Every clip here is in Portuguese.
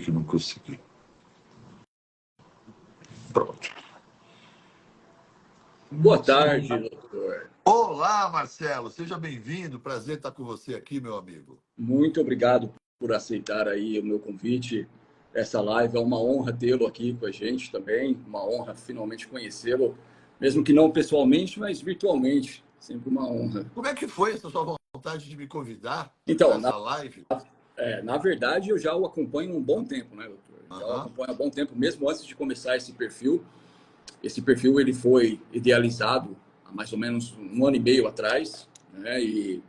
que não consegui? Pronto. Boa tarde, doutor. Olá, Marcelo. Seja bem-vindo. Prazer estar com você aqui, meu amigo. Muito obrigado por aceitar aí o meu convite. Essa live é uma honra tê-lo aqui com a gente também. Uma honra finalmente conhecê-lo, mesmo que não pessoalmente, mas virtualmente. Sempre uma honra. Como é que foi essa sua vontade de me convidar para Então, essa live? na verdade, eu já o acompanho há um bom tempo, né, doutor? Já o acompanho há um bom tempo, mesmo antes de começar esse perfil. Esse perfil ele foi idealizado há mais ou menos um ano e meio atrás, né? E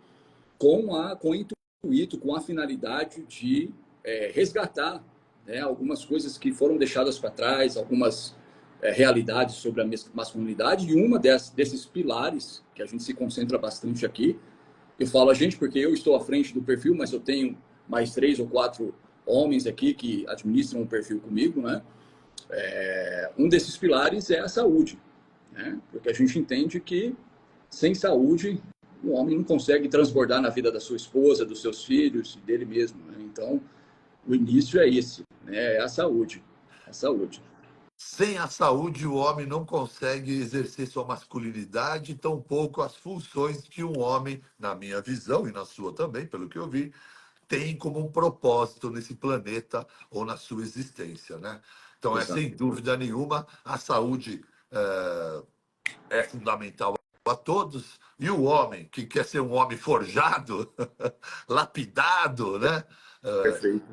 com o intuito, com a finalidade de resgatar, né, algumas coisas que foram deixadas para trás, algumas realidades sobre a masculinidade, e uma desses pilares, que a gente se concentra bastante aqui, eu falo a gente porque eu estou à frente do perfil, mas eu tenho mais 3 ou 4 homens aqui que administram o perfil comigo, né? Um desses pilares é a saúde, né? Porque a gente entende que sem saúde o homem não consegue transbordar na vida da sua esposa, dos seus filhos, dele mesmo, né? Então, o início é esse, né? É a saúde. A saúde. Sem a saúde, o homem não consegue exercer sua masculinidade, tampouco as funções que um homem, na minha visão e na sua também, pelo que eu vi, tem como um propósito nesse planeta ou na sua existência, né? Então, Exato. sem dúvida nenhuma, a saúde é fundamental a todos. E o homem, que quer ser um homem forjado, lapidado, né? Perfeito.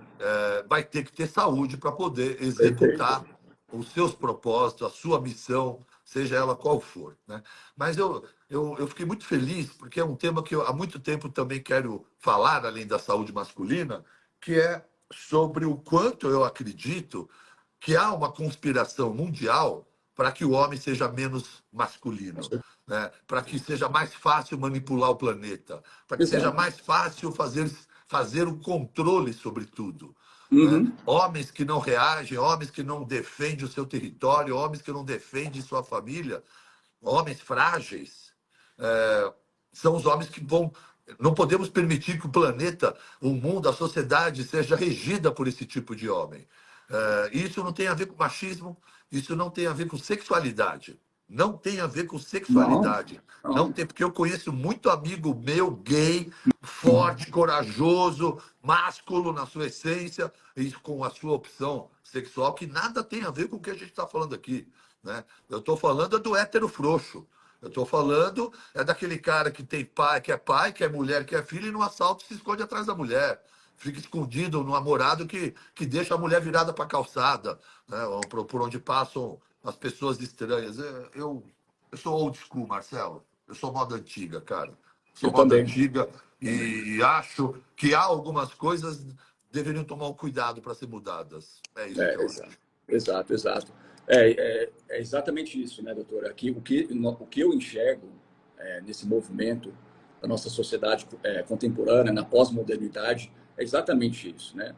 Vai ter que ter saúde para poder Perfeito. executar os seus propósitos, a sua missão, seja ela qual for, né? Mas eu fiquei muito feliz, porque é um tema que eu há muito tempo também quero falar, além da saúde masculina, que é sobre o quanto eu acredito que há uma conspiração mundial para que o homem seja menos masculino, né? Para que seja mais fácil manipular o planeta, para que seja Exato. mais fácil fazer o controle sobre tudo. Né? Uhum. Homens que não reagem, homens que não defendem o seu território, homens que não defendem sua família, homens frágeis, são os homens que vão. Não podemos permitir que o planeta, o mundo, a sociedade seja regida por esse tipo de homem. Isso não tem a ver com machismo, isso não tem a ver com sexualidade. Não tem a ver com Não, sexualidade. Não não. tem, porque eu conheço muito amigo meu gay, forte, corajoso, másculo na sua essência e com a sua opção sexual, que nada tem a ver com o que a gente está falando aqui. Né? Eu estou falando do hétero frouxo. Eu estou falando daquele cara que tem pai, que é mulher, que é filho, e no assalto se esconde atrás da mulher. Fica escondido no namorado que deixa a mulher virada para a calçada, né? Ou por onde passam as pessoas estranhas. Eu sou old school, Marcelo. Eu sou moda antiga, cara. Sou Eu moda também. antiga Também. e acho que há algumas coisas deveriam tomar um cuidado para ser mudadas. É isso que eu Exato. acho. Exato, exato. É exatamente isso, né, doutor? Aqui, o que eu enxergo nesse movimento da nossa sociedade contemporânea, na pós-modernidade, é exatamente isso, né?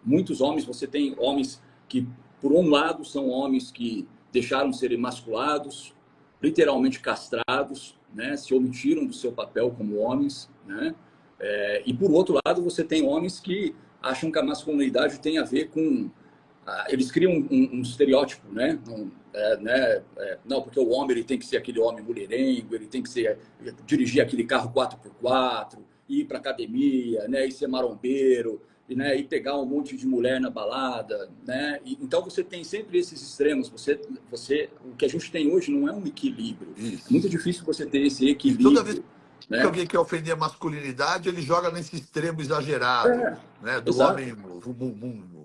Muitos homens, você tem homens que, por um lado, são homens que deixaram de ser emasculados, literalmente castrados, né? Se omitiram do seu papel como homens, né? E, por outro lado, você tem homens que acham que a masculinidade tem a ver com eles criam um estereótipo, né? Não, porque o homem ele tem que ser aquele homem mulherengo, ele tem que dirigir aquele carro 4x4, ir para academia, né? E ser marombeiro, né? E pegar um monte de mulher na balada, né? Então você tem sempre esses extremos. O que a gente tem hoje não é um equilíbrio. É muito Isso. difícil você ter esse E toda vez equilíbrio, que né? alguém quer ofender a masculinidade, ele joga nesse extremo exagerado, né? Do Exato, homem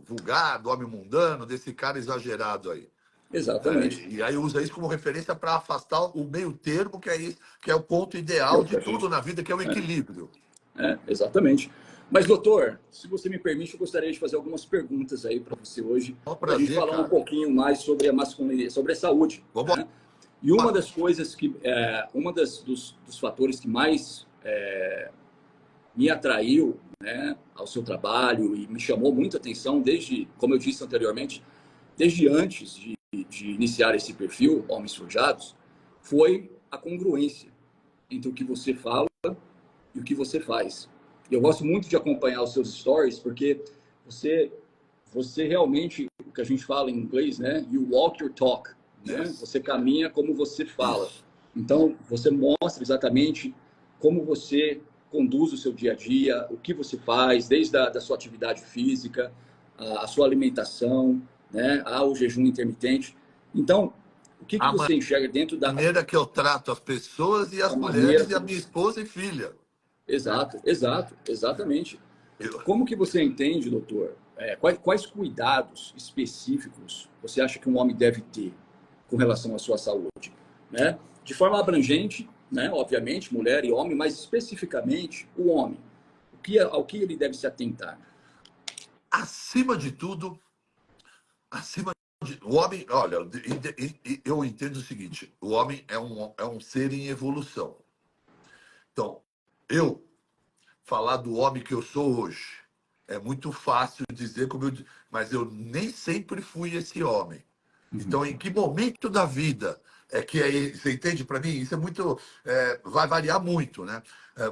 vulgar, do homem mundano, desse cara exagerado aí. exatamente. E aí usa isso como referência para afastar o meio termo, que é isso, que é o ponto ideal de tudo na vida, que é o equilíbrio. Exatamente. Mas, doutor, se você me permite, eu gostaria de fazer algumas perguntas aí para você hoje, É um para a gente prazer, falar um cara. pouquinho mais sobre a masculinidade, sobre a saúde. Vamos Né? E uma lá. das coisas que, dos fatores que mais me atraiu, né, ao seu trabalho e me chamou muita atenção desde, como eu disse anteriormente, desde antes de iniciar esse perfil, Homens Forjados, foi a congruência entre o que você fala e o que você faz. E eu gosto muito de acompanhar os seus stories, porque você você realmente, o que a gente fala em inglês, né? You walk your talk, né? Yes. Você caminha como você fala. Isso. Então, você mostra exatamente como você conduz o seu dia a dia, o que você faz, desde da sua atividade física, a sua alimentação, né? Ao jejum intermitente. Então, o que A você enxerga dentro da maneira que eu trato as pessoas e as maneira mulheres e a como... minha esposa e filha. Né? Exato, exato, exatamente. Eu, Como que você entende, doutor? Quais cuidados específicos você acha que um homem deve ter com relação à sua saúde? Né? De forma abrangente, né? Obviamente, mulher e homem, mas especificamente o homem. Ao que ele deve se atentar? acima de tudo, o homem, olha, eu entendo o seguinte: o homem é um ser em evolução. Então, eu falar do homem que eu sou hoje é muito fácil dizer mas eu nem sempre fui esse homem. Então, em que momento da vida é que você entende? Para mim, isso é muito, vai variar muito, né?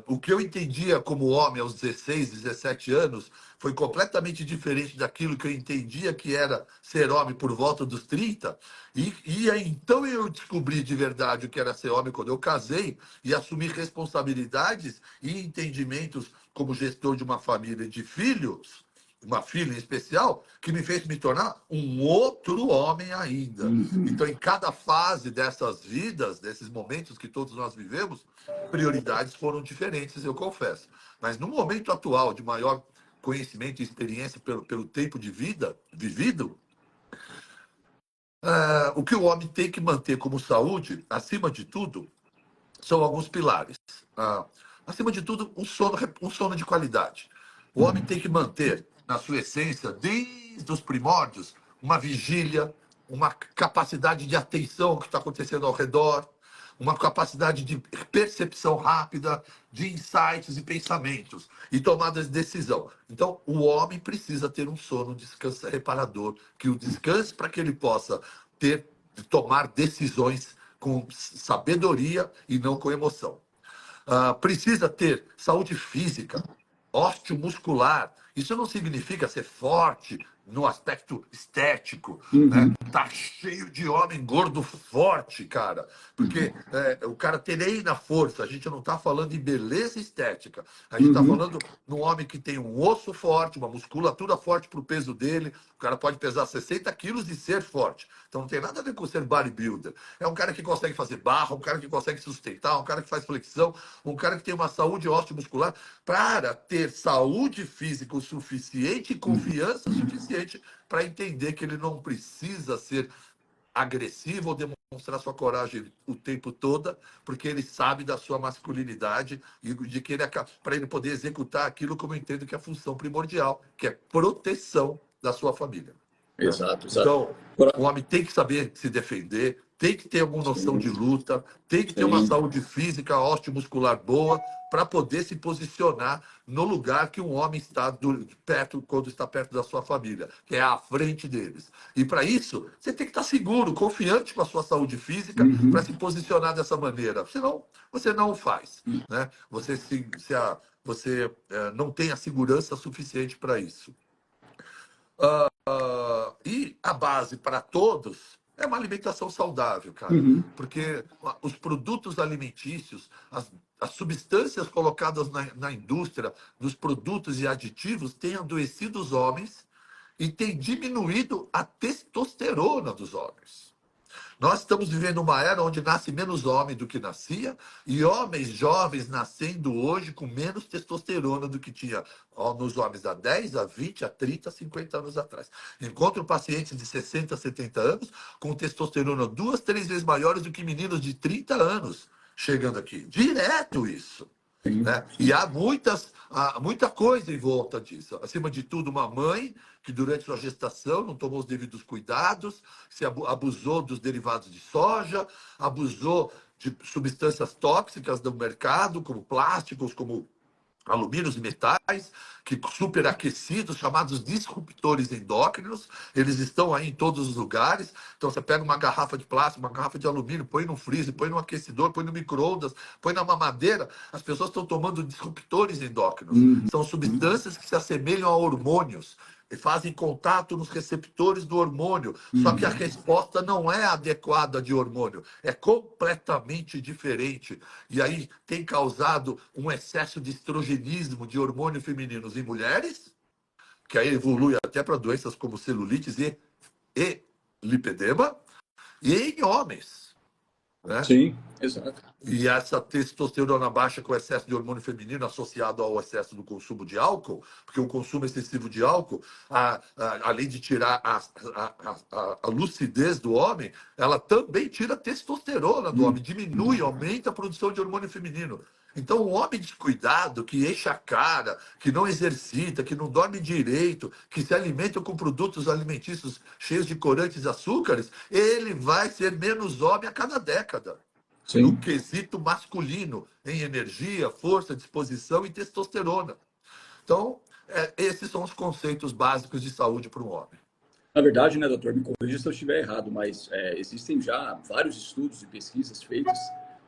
O que eu entendia como homem aos 16, 17 anos foi completamente diferente daquilo que eu entendia que era ser homem por volta dos 30. E aí, então eu descobri de verdade o que era ser homem quando eu casei e assumi responsabilidades e entendimentos como gestor de uma família de filhos, uma filha em especial, que me fez me tornar um outro homem ainda. Então, em cada fase dessas vidas, desses momentos que todos nós vivemos, prioridades foram diferentes, eu confesso. Mas no momento atual de maior conhecimento e experiência pelo tempo de vida vivido, o que o homem tem que manter como saúde, acima de tudo, são alguns pilares. Acima de tudo, um sono de qualidade. O homem tem que manter, na sua essência, desde os primórdios, uma vigília, uma capacidade de atenção ao que está acontecendo ao redor, uma capacidade de percepção rápida, de insights e pensamentos, e tomadas de decisão. Então, o homem precisa ter um sono reparador, que o descanse para que ele possa tomar decisões com sabedoria e não com emoção. Precisa ter saúde física, osteomuscular. Isso não significa ser forte no aspecto estético, né? Tá cheio de homem gordo forte, cara. Porque o cara treina força. A gente não tá falando em beleza estética. A gente tá falando num homem que tem um osso forte, uma musculatura forte pro peso dele. O cara pode pesar 60 quilos e ser forte. Então não tem nada a ver com ser bodybuilder. É um cara que consegue fazer barra, um cara que consegue sustentar, um cara que faz flexão, um cara que tem uma saúde osteomuscular para ter saúde física o suficiente e confiança suficiente para entender que ele não precisa ser agressivo ou demonstrar sua coragem o tempo todo, porque ele sabe da sua masculinidade e de que ele para ele poder executar aquilo como eu entendo que é a função primordial, que é proteção da sua família. Exato, exato. Então, o homem tem que saber se defender, tem que ter alguma noção de luta, tem que ter uma Sim. saúde física, osteomuscular boa, para poder se posicionar no lugar que um homem está perto, quando está perto da sua família, que é à frente deles. E para isso, você tem que estar seguro, confiante com a sua saúde física, para se posicionar dessa maneira. Senão, você não o faz. Né? Você não tem a segurança suficiente para isso. E a base para todos é uma alimentação saudável, cara. Porque os produtos alimentícios, as substâncias colocadas na indústria, dos produtos e aditivos, têm adoecido os homens e têm diminuído a testosterona dos homens. Nós estamos vivendo uma era onde nasce menos homem do que nascia, e homens jovens nascendo hoje com menos testosterona do que tinha nos homens há 10, há 20, há 30, 50 anos atrás. Encontro pacientes de 60, 70 anos com testosterona 2, 3 vezes maiores do que meninos de 30 anos chegando aqui. Direto isso. Né? E há muita coisa em volta disso. Acima de tudo, uma mãe que durante sua gestação não tomou os devidos cuidados, se abusou dos derivados de soja, abusou de substâncias tóxicas do mercado, como plásticos, como alumínios e metais, que superaquecidos, chamados disruptores endócrinos, eles estão aí em todos os lugares. Então você pega uma garrafa de plástico, uma garrafa de alumínio, põe no freezer, põe no aquecedor, põe no micro-ondas, põe na mamadeira, as pessoas estão tomando disruptores endócrinos. São substâncias que se assemelham a hormônios. fazem contato nos receptores do hormônio. Só que a resposta não é adequada de hormônio, é completamente diferente. E aí tem causado um excesso de estrogenismo de hormônio femininos em mulheres, que aí evolui até para doenças como celulites e lipedema, e em homens, né? Sim, exato. E essa testosterona baixa com excesso de hormônio feminino associado ao excesso do consumo de álcool, porque o consumo excessivo de álcool, além de tirar a lucidez do homem, ela também tira a testosterona do homem, diminui, aumenta a produção de hormônio feminino. Então, um homem descuidado, que enche a cara, que não exercita, que não dorme direito, que se alimenta com produtos alimentícios cheios de corantes e açúcares, ele vai ser menos homem a cada década. No Sim. quesito masculino, em energia, força, disposição e testosterona. Então, esses são os conceitos básicos de saúde para um homem. Na verdade, né, doutor, me corrija se eu estiver errado, mas existem já vários estudos e pesquisas feitas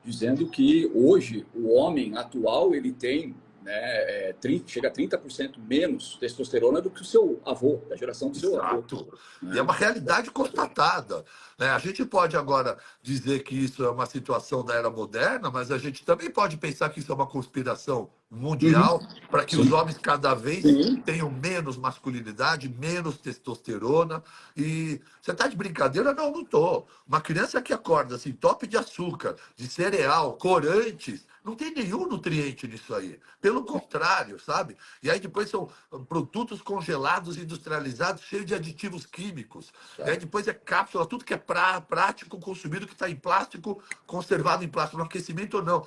dizendo que hoje o homem atual ele tem, né, chega a 30% menos testosterona do que o seu avô, da geração do seu avô. Exato. E é uma realidade constatada, né? A gente pode agora dizer que isso é uma situação da era moderna, mas a gente também pode pensar que isso é uma conspiração mundial para que os homens cada vez tenham menos masculinidade, menos testosterona. E você está de brincadeira? Não, não estou. Uma criança que acorda assim, top de açúcar, de cereal, corantes, não tem nenhum nutriente nisso aí. Pelo contrário, sabe? E aí depois são produtos congelados, industrializados, cheios de aditivos químicos. E aí depois é cápsula, tudo que é prático, consumido, que está em plástico, conservado em plástico, no aquecimento ou não.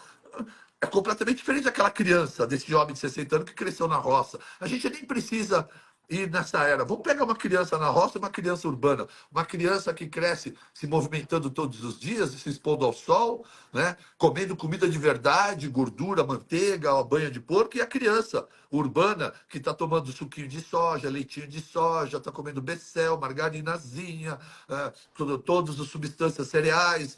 É completamente diferente daquela criança, desse jovem de 60 anos que cresceu na roça. A gente nem precisa ir nessa era. Vamos pegar uma criança na roça e uma criança urbana. Uma criança que cresce se movimentando todos os dias, se expondo ao sol, né? Comendo comida de verdade, gordura, manteiga, banha de porco. E a criança urbana que está tomando suquinho de soja, leitinho de soja, está comendo becel, margarinazinha, todas as substâncias cereais,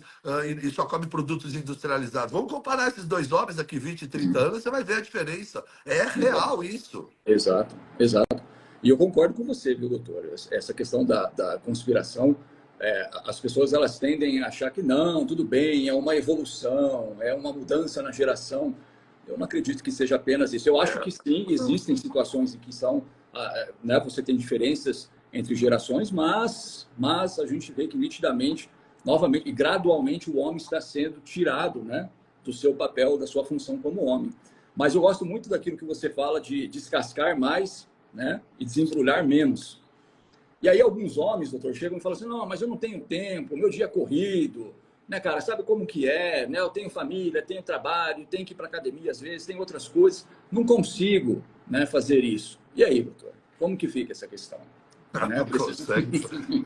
e só come produtos industrializados. Vamos comparar esses dois homens aqui, 20 e 30 anos, você vai ver a diferença. É real isso. Exato, exato. E eu concordo com você, viu, doutor? Essa questão da conspiração, as pessoas elas tendem a achar que não, tudo bem, é uma evolução, é uma mudança na geração. Eu não acredito que seja apenas isso. Eu acho que sim, existem situações em que são, né, você tem diferenças entre gerações, mas a gente vê que nitidamente, novamente e gradualmente, o homem está sendo tirado, né, do seu papel, da sua função como homem. Mas eu gosto muito daquilo que você fala de descascar mais, né, e desembrulhar menos. E aí alguns homens, doutor, chegam e falam assim, não, mas eu não tenho tempo, meu dia é corrido, né, cara, sabe como que é, né, eu tenho família, tenho trabalho, tenho que ir para academia às vezes, tem outras coisas, não consigo, né, fazer isso. E aí, doutor, como que fica essa questão? Né?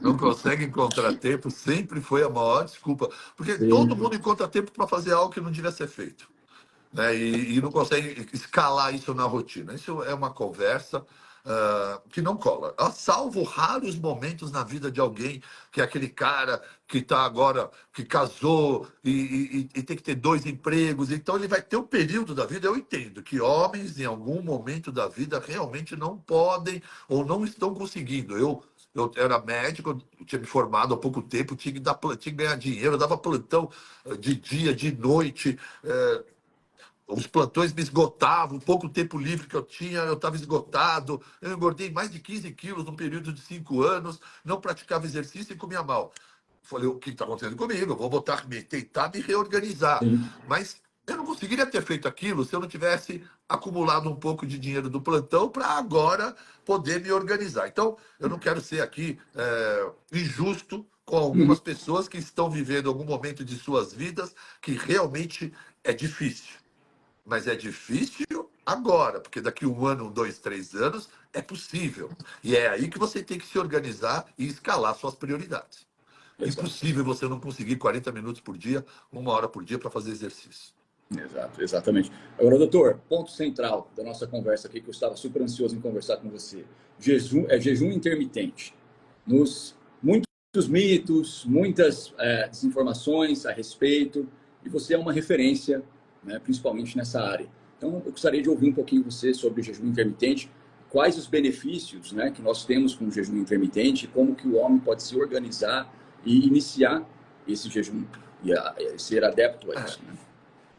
Não consegue encontrar tempo, sempre foi a maior desculpa, porque todo mundo encontra tempo para fazer algo que não devia ser feito, né? E não consegue escalar isso na rotina. Isso é uma conversa que não cola. Salvo raros momentos na vida de alguém, que é aquele cara que está agora, que casou e tem que ter 2 empregos, então ele vai ter um período da vida. Eu entendo que homens, em algum momento da vida, realmente não podem ou não estão conseguindo. Eu era médico, eu tinha me formado há pouco tempo, tinha que ganhar dinheiro, eu dava plantão de dia, de noite. Os plantões me esgotavam, o pouco tempo livre que eu tinha, eu estava esgotado. Eu engordei mais de 15 quilos num período de 5 anos, não praticava exercício e comia mal. Falei, o que está acontecendo comigo? Eu vou tentar me reorganizar. Mas eu não conseguiria ter feito aquilo se eu não tivesse acumulado um pouco de dinheiro do plantão para agora poder me organizar. Então, eu não quero ser aqui injusto com algumas pessoas que estão vivendo algum momento de suas vidas que realmente é difícil. Mas é difícil agora, porque daqui 1 ano, 2, 3 anos, é possível. E é aí que você tem que se organizar e escalar suas prioridades. É impossível você não conseguir 40 minutos por dia, 1 hora por dia para fazer exercício. Exato, exatamente. Agora, doutor, ponto central da nossa conversa aqui, que eu estava super ansioso em conversar com você. Jejum intermitente. Muitos mitos, muitas desinformações a respeito, e você é uma referência, né, principalmente nessa área. Então, eu gostaria de ouvir um pouquinho você sobre o jejum intermitente, quais os benefícios, né, que nós temos com o jejum intermitente, como que o homem pode se organizar e iniciar esse jejum e ser adepto a isso, né?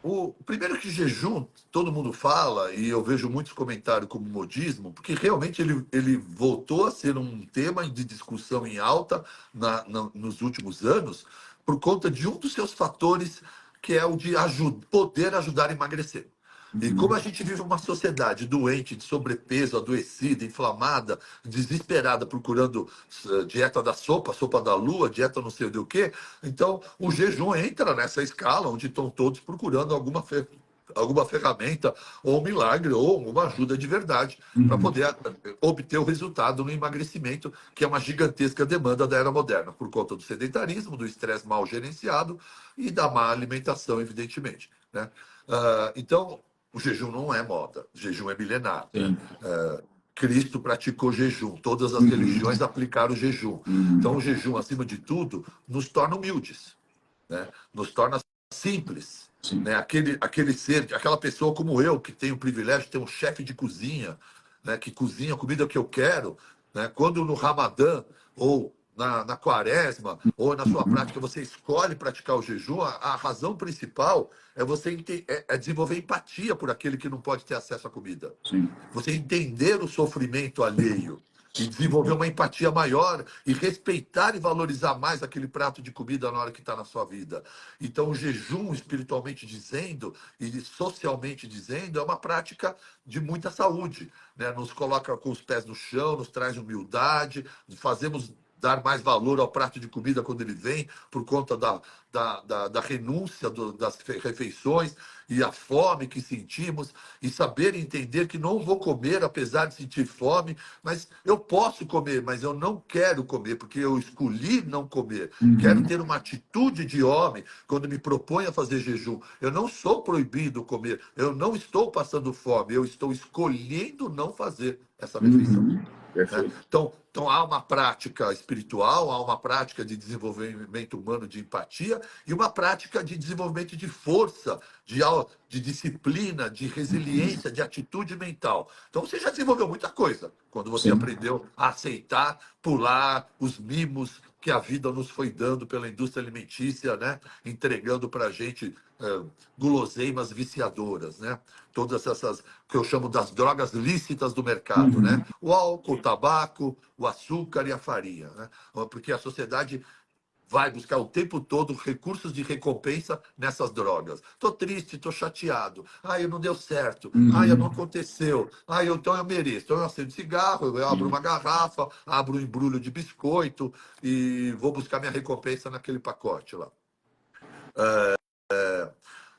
O primeiro que jejum, todo mundo fala, e eu vejo muitos comentários como modismo, porque realmente ele voltou a ser um tema de discussão em alta nos últimos anos, por conta de um dos seus fatores, que é o de poder ajudar a emagrecer. E como a gente vive uma sociedade doente, de sobrepeso, adoecida, inflamada, desesperada, procurando dieta da sopa, sopa da lua, dieta não sei do que, então o jejum entra nessa escala onde estão todos procurando alguma ferramenta, ou um milagre, ou uma ajuda de verdade, para poder obter o resultado no emagrecimento, que é uma gigantesca demanda da era moderna, por conta do sedentarismo, do estresse mal gerenciado e da má alimentação, evidentemente, né? Então, o jejum não é moda, o jejum é milenar, né? Cristo praticou jejum, todas as religiões aplicaram o jejum. Então, o jejum, acima de tudo, nos torna humildes, né? Nos torna simples, né? Aquele ser, aquela pessoa como eu, que tem o privilégio de ter um chefe de cozinha, né? Que cozinha a comida que eu quero, né? Quando no Ramadã ou na quaresma, ou na sua prática, você escolhe praticar o jejum, a razão principal é você desenvolver empatia por aquele que não pode ter acesso à comida. Sim. Você entender o sofrimento alheio e desenvolver uma empatia maior e respeitar e valorizar mais aquele prato de comida na hora que está na sua vida. Então, o jejum, espiritualmente dizendo e socialmente dizendo, é uma prática de muita saúde, né? Nos coloca com os pés no chão, nos traz humildade, fazemos dar mais valor ao prato de comida quando ele vem, por conta da renúncia das refeições e a fome que sentimos, e saber entender que não vou comer apesar de sentir fome, mas eu posso comer, mas eu não quero comer, porque eu escolhi não comer. Quero ter uma atitude de homem quando me proponho a fazer jejum. Eu não sou proibido comer, eu não estou passando fome, eu estou escolhendo não fazer essa refeição. Né? Então, há uma prática espiritual, há uma prática de desenvolvimento humano de empatia e uma prática de desenvolvimento de força, de disciplina, de resiliência, de atitude mental. Então, você já desenvolveu muita coisa quando você aprendeu a aceitar, pular os mimos que a vida nos foi dando pela indústria alimentícia, né? Entregando para a gente guloseimas viciadoras, né? Todas essas que eu chamo das drogas lícitas do mercado, né? O álcool, o tabaco, o açúcar e a farinha, né? Porque a sociedade vai buscar o tempo todo recursos de recompensa nessas drogas. Tô triste, tô chateado. Eu não deu certo. Não aconteceu. Então eu mereço. Então eu acendo cigarro, eu abro uma garrafa, abro um embrulho de biscoito e vou buscar minha recompensa naquele pacote lá.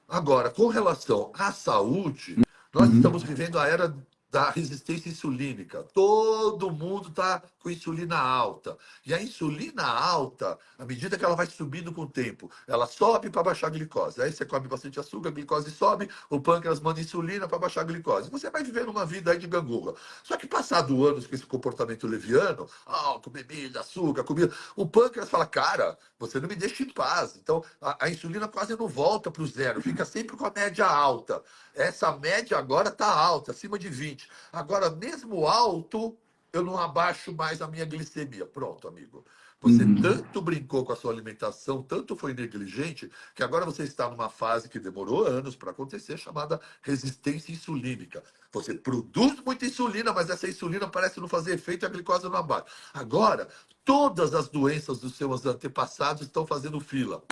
Agora, com relação à saúde, nós estamos vivendo a era da resistência insulínica. Todo mundo está com insulina alta. E a insulina alta, à medida que ela vai subindo com o tempo, ela sobe para baixar a glicose. Aí você come bastante açúcar, a glicose sobe, o pâncreas manda insulina para baixar a glicose. Você vai vivendo uma vida aí de gangorra. Só que passado anos com esse comportamento leviano, álcool, bebida, açúcar, comida, o pâncreas fala, cara, você não me deixa em paz. Então, a insulina quase não volta para o zero, fica sempre com a média alta. Essa média agora está alta, acima de 20. Agora, mesmo alto, eu não abaixo mais a minha glicemia. Pronto, amigo. Você tanto brincou com a sua alimentação, tanto foi negligente, que agora você está numa fase que demorou anos para acontecer, chamada resistência insulínica. Você produz muita insulina, mas essa insulina parece não fazer efeito e a glicose não abaixa. Agora, todas as doenças dos seus antepassados estão fazendo fila.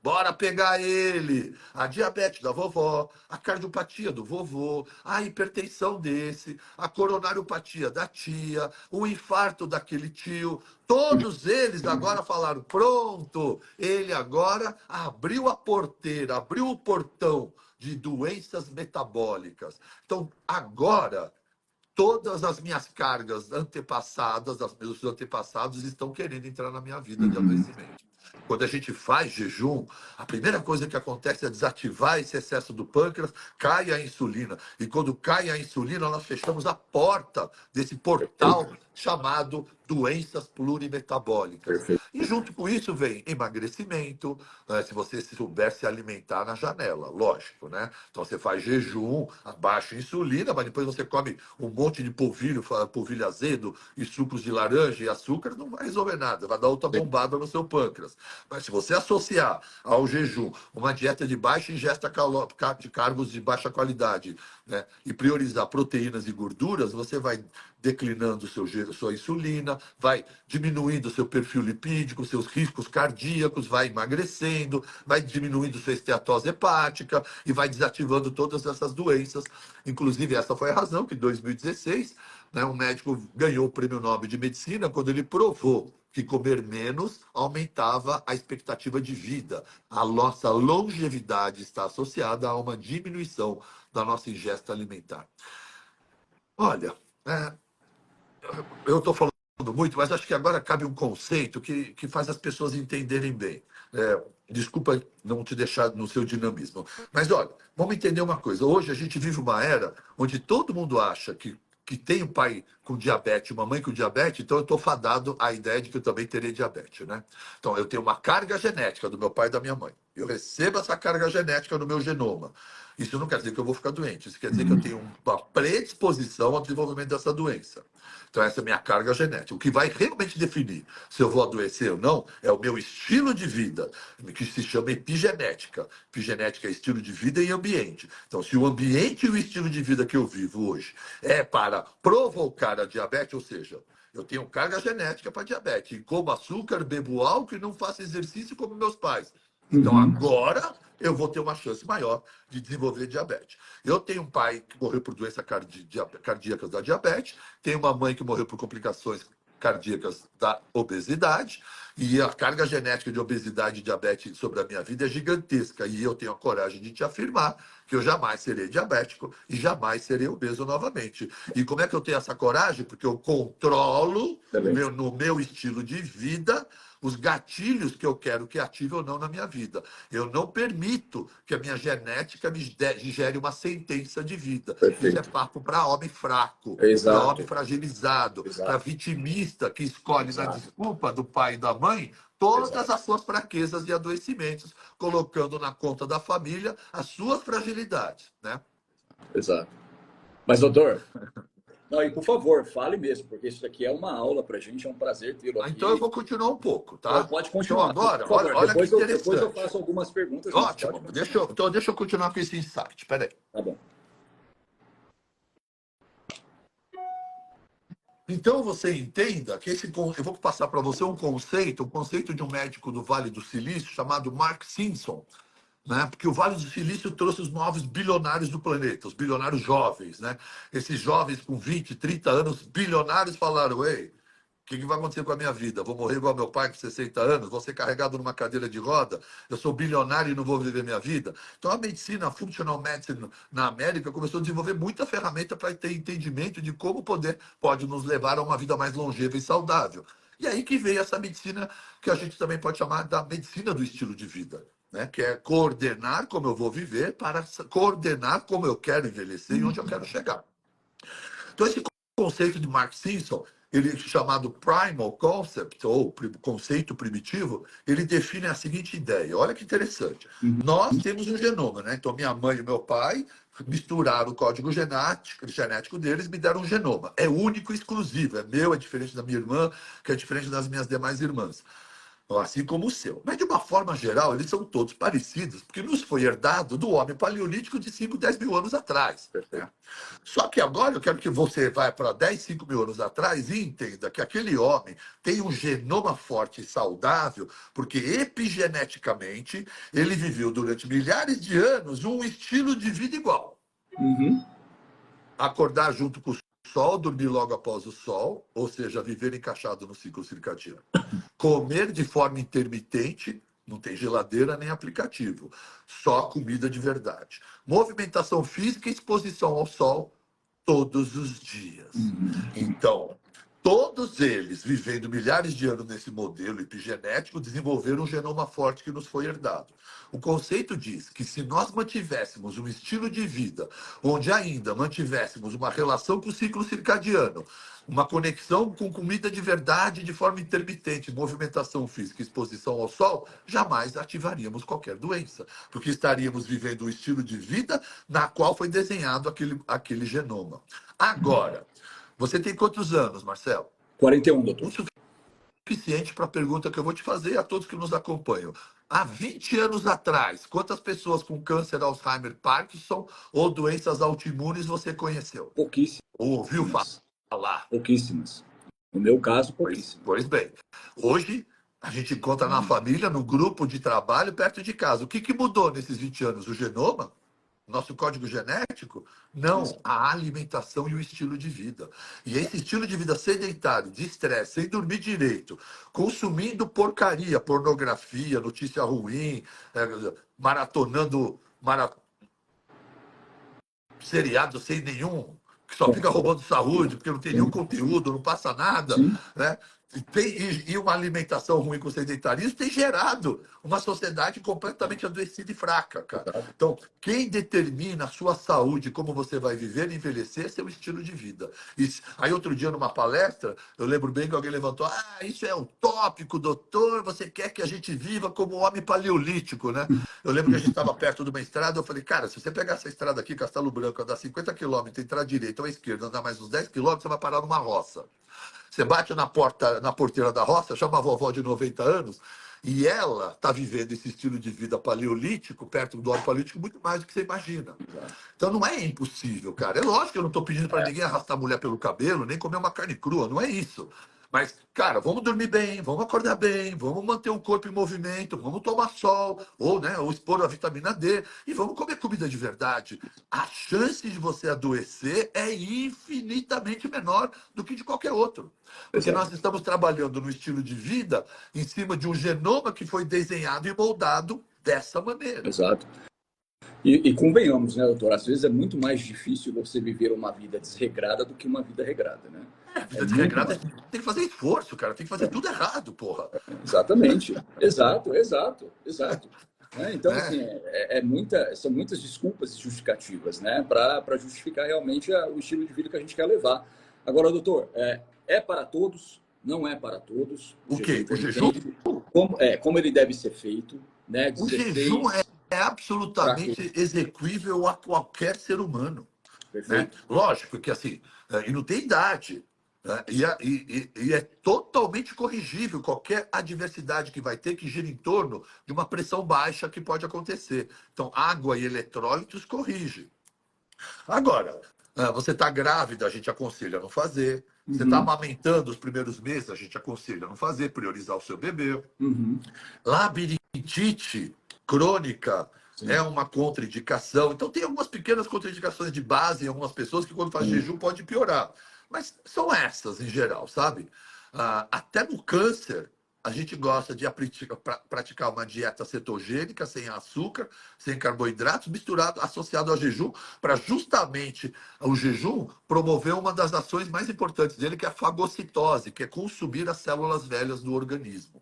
Bora pegar ele! A diabetes da vovó, a cardiopatia do vovô, a hipertensão desse, a coronariopatia da tia, o infarto daquele tio. Todos eles agora falaram: pronto, ele agora abriu a porteira, abriu o portão de doenças metabólicas. Então, agora, todas as minhas cargas antepassadas, os meus antepassados, estão querendo entrar na minha vida de adoecimento. Quando a gente faz jejum, a primeira coisa que acontece é desativar esse excesso do pâncreas, cai a insulina. E quando cai a insulina, nós fechamos a porta desse portal chamado doenças plurimetabólicas. Perfeito. E junto com isso vem emagrecimento, se você souber se alimentar na janela, lógico, né? Então você faz jejum, baixa insulina, mas depois você come um monte de polvilho azedo e sucos de laranja e açúcar, não vai resolver nada, vai dar outra bombada no seu pâncreas. Mas se você associar ao jejum uma dieta de baixa ingesta de cargos de baixa qualidade, né, e priorizar proteínas e gorduras, você vai declinando sua insulina, vai diminuindo seu perfil lipídico, seus riscos cardíacos, vai emagrecendo, vai diminuindo sua esteatose hepática e vai desativando todas essas doenças. Inclusive, essa foi a razão que em 2016, né, um médico ganhou o Prêmio Nobel de Medicina quando ele provou que comer menos aumentava a expectativa de vida. A nossa longevidade está associada a uma diminuição da nossa ingesta alimentar. Olha, eu estou falando muito, mas acho que agora cabe um conceito que faz as pessoas entenderem bem. Desculpa não te deixar no seu dinamismo. Mas olha, vamos entender uma coisa. Hoje a gente vive uma era onde todo mundo acha que tem um pai com diabetes, uma mãe com diabetes, então eu estou fadado à ideia de que eu também terei diabetes, né? Então eu tenho uma carga genética do meu pai e da minha mãe. Eu recebo essa carga genética no meu genoma. Isso não quer dizer que eu vou ficar doente. Isso quer dizer que eu tenho uma predisposição ao desenvolvimento dessa doença. Então, essa é a minha carga genética. O que vai realmente definir se eu vou adoecer ou não é o meu estilo de vida, que se chama epigenética. Epigenética é estilo de vida e ambiente. Então, se o ambiente e o estilo de vida que eu vivo hoje é para provocar a diabetes, ou seja, eu tenho carga genética para diabetes, como açúcar, bebo álcool e não faço exercício como meus pais. Então, agora eu vou ter uma chance maior de desenvolver diabetes. Eu tenho um pai que morreu por doença cardíacas da diabetes, tenho uma mãe que morreu por complicações cardíacas da obesidade, e a carga genética de obesidade e diabetes sobre a minha vida é gigantesca, e eu tenho a coragem de te afirmar que eu jamais serei diabético e jamais serei obeso novamente. E como é que eu tenho essa coragem? Porque eu controlo no meu estilo de vida os gatilhos que eu quero que ative ou não na minha vida. Eu não permito que a minha genética me gere uma sentença de vida. Perfeito. Isso é papo para homem fraco, para homem fragilizado, para vitimista que escolhe na desculpa do pai e da mãe todas as suas fraquezas e adoecimentos, colocando na conta da família as suas fragilidades, né? Exato. Mas, doutor, não, e por favor, fale mesmo, porque isso aqui é uma aula para a gente, é um prazer tê-lo aqui. Então eu vou continuar um pouco, tá? Pode continuar. Então agora, por favor, olha que interessante. Depois eu faço algumas perguntas. Ótimo, deixa eu continuar com esse insight, peraí. Tá bom. Então você entenda que eu vou passar para você um conceito de um médico do Vale do Silício chamado Mark Simpson, né? Porque o Vale do Silício trouxe os novos bilionários do planeta, os bilionários jovens, né? Esses jovens com 20, 30 anos, bilionários, falaram: ei, o que vai acontecer com a minha vida? Vou morrer igual meu pai com 60 anos? Vou ser carregado numa cadeira de roda? Eu sou bilionário e não vou viver minha vida? Então a medicina, a functional medicine na América começou a desenvolver muita ferramenta para ter entendimento de como o poder pode nos levar a uma vida mais longeva e saudável. E aí que veio essa medicina que a gente também pode chamar da medicina do estilo de vida, né? Que é coordenar como eu vou viver para coordenar como eu quero envelhecer e onde eu quero chegar. Então esse conceito de Mark Simpson, ele é chamado Primal Concept, ou conceito primitivo, ele define a seguinte ideia. Olha que interessante. Nós temos um genoma, né? Então, minha mãe e meu pai misturaram o código genético deles e me deram um genoma. É único e exclusivo. É meu, é diferente da minha irmã, que é diferente das minhas demais irmãs. Assim como o seu. Mas, de uma forma geral, eles são todos parecidos, porque nos foi herdado do homem paleolítico de 5, 10 mil anos atrás. Né? Só que agora eu quero que você vá para 10, 5 mil anos atrás e entenda que aquele homem tem um genoma forte e saudável, porque epigeneticamente ele viveu durante milhares de anos um estilo de vida igual. Acordar junto com o sol, dormir logo após o sol, ou seja, viver encaixado no ciclo circadiano. Comer de forma intermitente, não tem geladeira nem aplicativo, só comida de verdade. Movimentação física e exposição ao sol todos os dias. Então, todos eles, vivendo milhares de anos nesse modelo epigenético, desenvolveram um genoma forte que nos foi herdado. O conceito diz que se nós mantivéssemos um estilo de vida onde ainda mantivéssemos uma relação com o ciclo circadiano, uma conexão com comida de verdade de forma intermitente, movimentação física, exposição ao sol, jamais ativaríamos qualquer doença, porque estaríamos vivendo um estilo de vida na qual foi desenhado aquele genoma. Agora, você tem quantos anos, Marcelo? 41, doutor. O suficiente para a pergunta que eu vou te fazer e a todos que nos acompanham. Há 20 anos atrás, quantas pessoas com câncer, Alzheimer, Parkinson ou doenças autoimunes você conheceu? Pouquíssimas. Ou ouviu falar? Pouquíssimas. No meu caso, pouquíssimas. Pois bem, hoje a gente encontra na família, no grupo de trabalho, perto de casa. O que mudou nesses 20 anos? O genoma? Nosso código genético? Não, a alimentação e o estilo de vida. E esse estilo de vida sedentário, de estresse, sem dormir direito, consumindo porcaria, pornografia, notícia ruim, maratonando seriado sem nenhum, que só fica roubando saúde, porque não tem nenhum conteúdo, não passa nada, Sim. né? E uma alimentação ruim com sedentarismo tem gerado uma sociedade completamente adoecida e fraca, cara. Então, quem determina a sua saúde, como você vai viver e envelhecer, é seu estilo de vida. Aí, outro dia, numa palestra, eu lembro bem que alguém levantou: isso é utópico, doutor, você quer que a gente viva como homem paleolítico, né? Eu lembro que a gente estava perto de uma estrada, eu falei: cara, se você pegar essa estrada aqui, Castelo Branco, andar 50 quilômetros, entrar à direita ou à esquerda, andar mais uns 10 quilômetros, você vai parar numa roça. Você bate na porteira da roça, chama a vovó de 90 anos, e ela está vivendo esse estilo de vida paleolítico, perto do homem paleolítico, muito mais do que você imagina. Então não é impossível, cara. É lógico que eu não estou pedindo para ninguém arrastar a mulher pelo cabelo, nem comer uma carne crua, não é isso. Mas, cara, vamos dormir bem, vamos acordar bem, vamos manter o corpo em movimento, vamos tomar sol, ou expor a vitamina D, e vamos comer comida de verdade. A chance de você adoecer é infinitamente menor do que de qualquer outro. Porque nós estamos trabalhando no estilo de vida em cima de um genoma que foi desenhado e moldado dessa maneira. Exato. E convenhamos, né, doutor? Às vezes é muito mais difícil você viver uma vida desregrada do que uma vida regrada, né? Vida desregrada tem que fazer esforço, cara. Tem que fazer tudo errado, porra. Exatamente. Exato. Então, assim, são muitas desculpas e justificativas, né, para justificar realmente o estilo de vida que a gente quer levar. Agora, doutor, é para todos? Não é para todos? O quê? O jejum? Como ele deve ser feito, né? 16... O jejum é absolutamente exequível a qualquer ser humano. Né? Lógico que assim, e não tem idade. Né? E é totalmente corrigível qualquer adversidade que vai ter que gira em torno de uma pressão baixa que pode acontecer. Então, água e eletrólitos corrige. Agora, você está grávida, a gente aconselha não fazer. Você está amamentando os primeiros meses, a gente aconselha não fazer, priorizar o seu bebê. Labirintite crônica é uma contraindicação. Então, tem algumas pequenas contraindicações de base em algumas pessoas que, quando faz jejum, pode piorar. Mas são essas, em geral, sabe? Até no câncer, a gente gosta de praticar uma dieta cetogênica, sem açúcar, sem carboidratos, misturado, associado ao jejum, para justamente o jejum promover uma das ações mais importantes dele, que é a fagocitose, que é consumir as células velhas do organismo.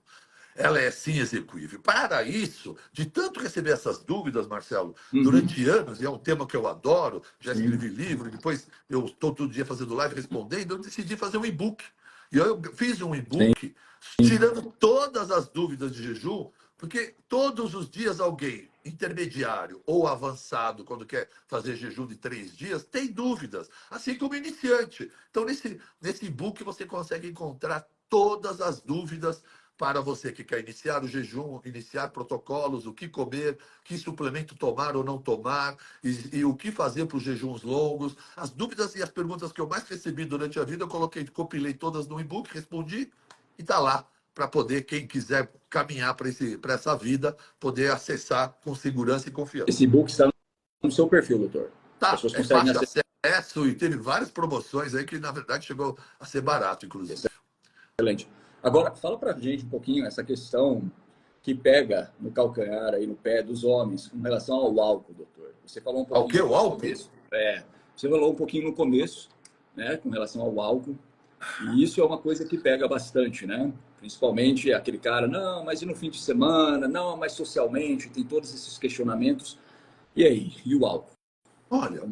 Ela é sim execuível. Para isso, de tanto receber essas dúvidas, Marcelo, durante anos, e é um tema que eu adoro, já escrevi livro, depois eu estou todo dia fazendo live respondendo, eu decidi fazer um e-book. E eu fiz um e-book tirando todas as dúvidas de jejum, porque todos os dias alguém intermediário ou avançado, quando quer fazer jejum de 3 dias, tem dúvidas, assim como iniciante. Então, nesse e-book você consegue encontrar todas as dúvidas para você que quer iniciar o jejum, iniciar protocolos, o que comer, que suplemento tomar ou não tomar, e o que fazer para os jejuns longos. As dúvidas e as perguntas que eu mais recebi durante a vida, eu compilei todas no e-book, respondi e está lá para poder, quem quiser caminhar para essa vida, poder acessar com segurança e confiança. Esse e-book está no seu perfil, doutor. Tá, é fácil acesso e teve várias promoções aí que, na verdade, chegou a ser barato, inclusive. Excelente. Agora, fala para a gente um pouquinho essa questão que pega no calcanhar, aí no pé dos homens, com relação ao álcool, doutor. Você falou um pouquinho... Ao quê? O álcool? Você falou um pouquinho no começo, né, com relação ao álcool, e isso é uma coisa que pega bastante, né? Principalmente aquele cara, não, mas e no fim de semana? Não, mas socialmente, tem todos esses questionamentos. E aí? E o álcool? Olha,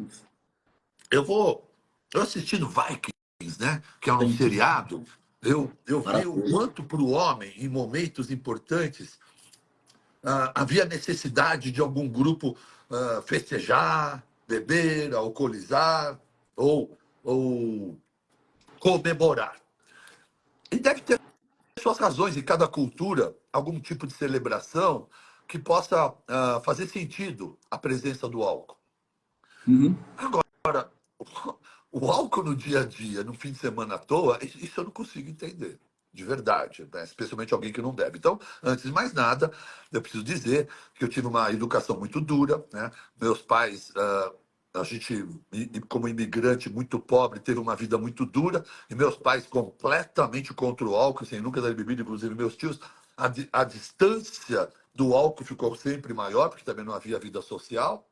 eu assisti no Vikings né? Que é um Sim. seriado. Eu vi o Maravilhoso. quanto para o homem, em momentos importantes, havia necessidade de algum grupo festejar, beber, alcoolizar ou comemorar. E deve ter suas razões em cada cultura, algum tipo de celebração que possa fazer sentido a presença do álcool. Uhum. Agora, o álcool no dia a dia, no fim de semana à toa, isso eu não consigo entender. De verdade, né? Especialmente alguém que não bebe. Então, antes de mais nada, eu preciso dizer que eu tive uma educação muito dura, né? Meus pais, a gente, como imigrante muito pobre, teve uma vida muito dura, e meus pais completamente contra o álcool, sem nunca dar bebida, inclusive meus tios. A distância do álcool ficou sempre maior, porque também não havia vida social.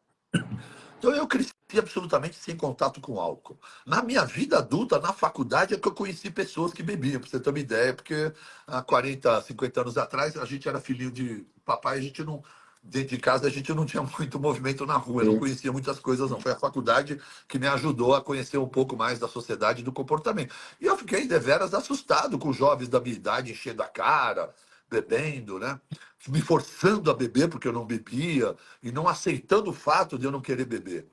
Então eu cresci absolutamente sem contato com álcool. Na minha vida adulta, na faculdade, é que eu conheci pessoas que bebiam, para você ter uma ideia, porque há 40, 50 anos atrás, a gente era filhinho de papai, a gente não. Dentro de casa a gente não tinha muito movimento na rua, eu não Sim. conhecia muitas coisas, não. Foi a faculdade que me ajudou a conhecer um pouco mais da sociedade e do comportamento. E eu fiquei deveras assustado com jovens da minha idade enchendo a cara, bebendo, né? Me forçando a beber porque eu não bebia e não aceitando o fato de eu não querer beber,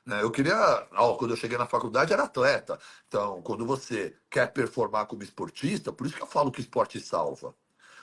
né? Eu queria, quando eu cheguei na faculdade, era atleta. Então, quando você quer performar como esportista, por isso que eu falo que esporte salva.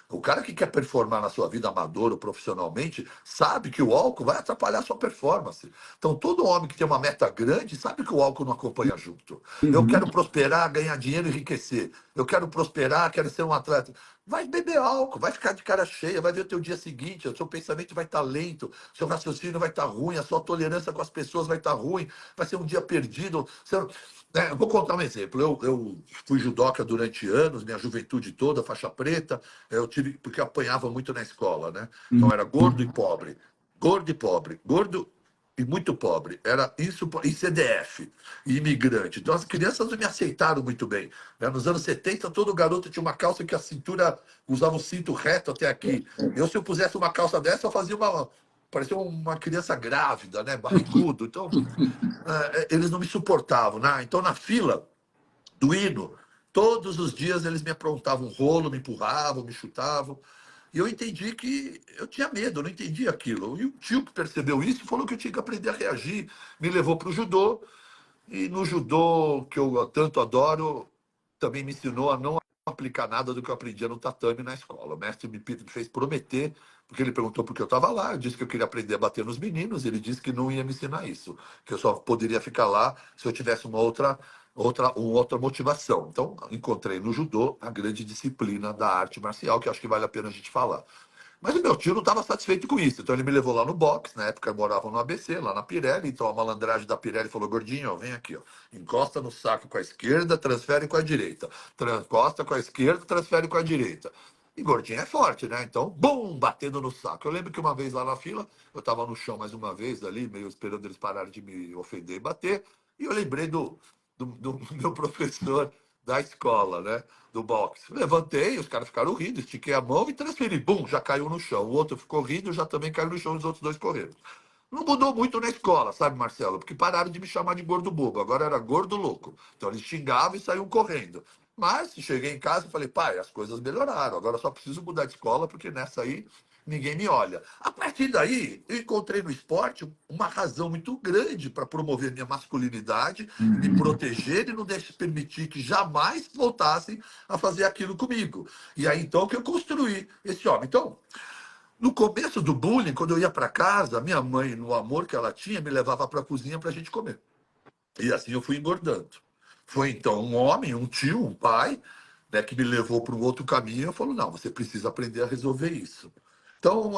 O cara que quer performar na sua vida amadora ou profissionalmente sabe que o álcool vai atrapalhar a sua performance. Então, todo homem que tem uma meta grande sabe que o álcool não acompanha junto. Eu Uhum. quero prosperar, ganhar dinheiro e enriquecer. Eu quero prosperar, quero ser um atleta. Vai beber álcool, vai ficar de cara cheia, vai ver o teu dia seguinte, o seu pensamento vai estar lento, o seu raciocínio vai estar ruim, a sua tolerância com as pessoas vai estar ruim, vai ser um dia perdido. Eu vou contar um exemplo. Eu fui judoca durante anos, minha juventude toda, faixa preta. Eu tive, porque eu apanhava muito na escola, né? Então era gordo e pobre, gordo e pobre, gordo e muito pobre. Era isso e CDF, e imigrante. Então as crianças não me aceitaram muito bem, né? Nos anos 70, todo garoto tinha uma calça que a cintura usava o cinto reto até aqui. Se eu pusesse uma calça dessa, eu fazia uma. Parecia uma criança grávida, né? Barrigudo. Então, eles não me suportavam, né? Então, na fila do hino, todos os dias eles me aprontavam um rolo, me empurravam, me chutavam. E eu entendi que eu tinha medo, eu não entendia aquilo. E o tio que percebeu isso falou que eu tinha que aprender a reagir, me levou para o judô. E no judô, que eu tanto adoro, também me ensinou a não aplicar nada do que eu aprendia no tatame na escola. O mestre me fez prometer, porque ele perguntou por que eu estava lá, eu disse que eu queria aprender a bater nos meninos, ele disse que não ia me ensinar isso, que eu só poderia ficar lá se eu tivesse uma outra motivação. Então, encontrei no judô a grande disciplina da arte marcial, que acho que vale a pena a gente falar. Mas o meu tio não estava satisfeito com isso, então ele me levou lá no box, na época eu morava no ABC, lá na Pirelli, então a malandragem da Pirelli falou, gordinho, ó, vem aqui, ó, encosta no saco com a esquerda, transfere com a direita, encosta com a esquerda, transfere com a direita. E gordinho é forte, né? Então, bum, batendo no saco. Eu lembro que uma vez lá na fila, eu estava no chão mais uma vez ali, meio esperando eles pararem de me ofender e bater, e eu lembrei do meu professor da escola, né? Do boxe. Levantei, os caras ficaram rindo, estiquei a mão e transferi. Bum, já caiu no chão. O outro ficou rindo, já também caiu no chão, os outros dois correram. Não mudou muito na escola, sabe, Marcelo? Porque pararam de me chamar de gordo bobo. Agora era gordo louco. Então eles xingavam e saíam correndo. Mas cheguei em casa e falei, pai, as coisas melhoraram. Agora só preciso mudar de escola, porque nessa aí ninguém me olha. A partir daí, eu encontrei no esporte uma razão muito grande para promover minha masculinidade, me Uhum. proteger e não deixar permitir que jamais voltassem a fazer aquilo comigo. E aí então que eu construí esse homem. Então, no começo do bullying, quando eu ia para casa, minha mãe, no amor que ela tinha, me levava para a cozinha para a gente comer. E assim eu fui engordando. Foi então um homem, um tio, um pai, né, que me levou para um outro caminho e falou: não, você precisa aprender a resolver isso. Então,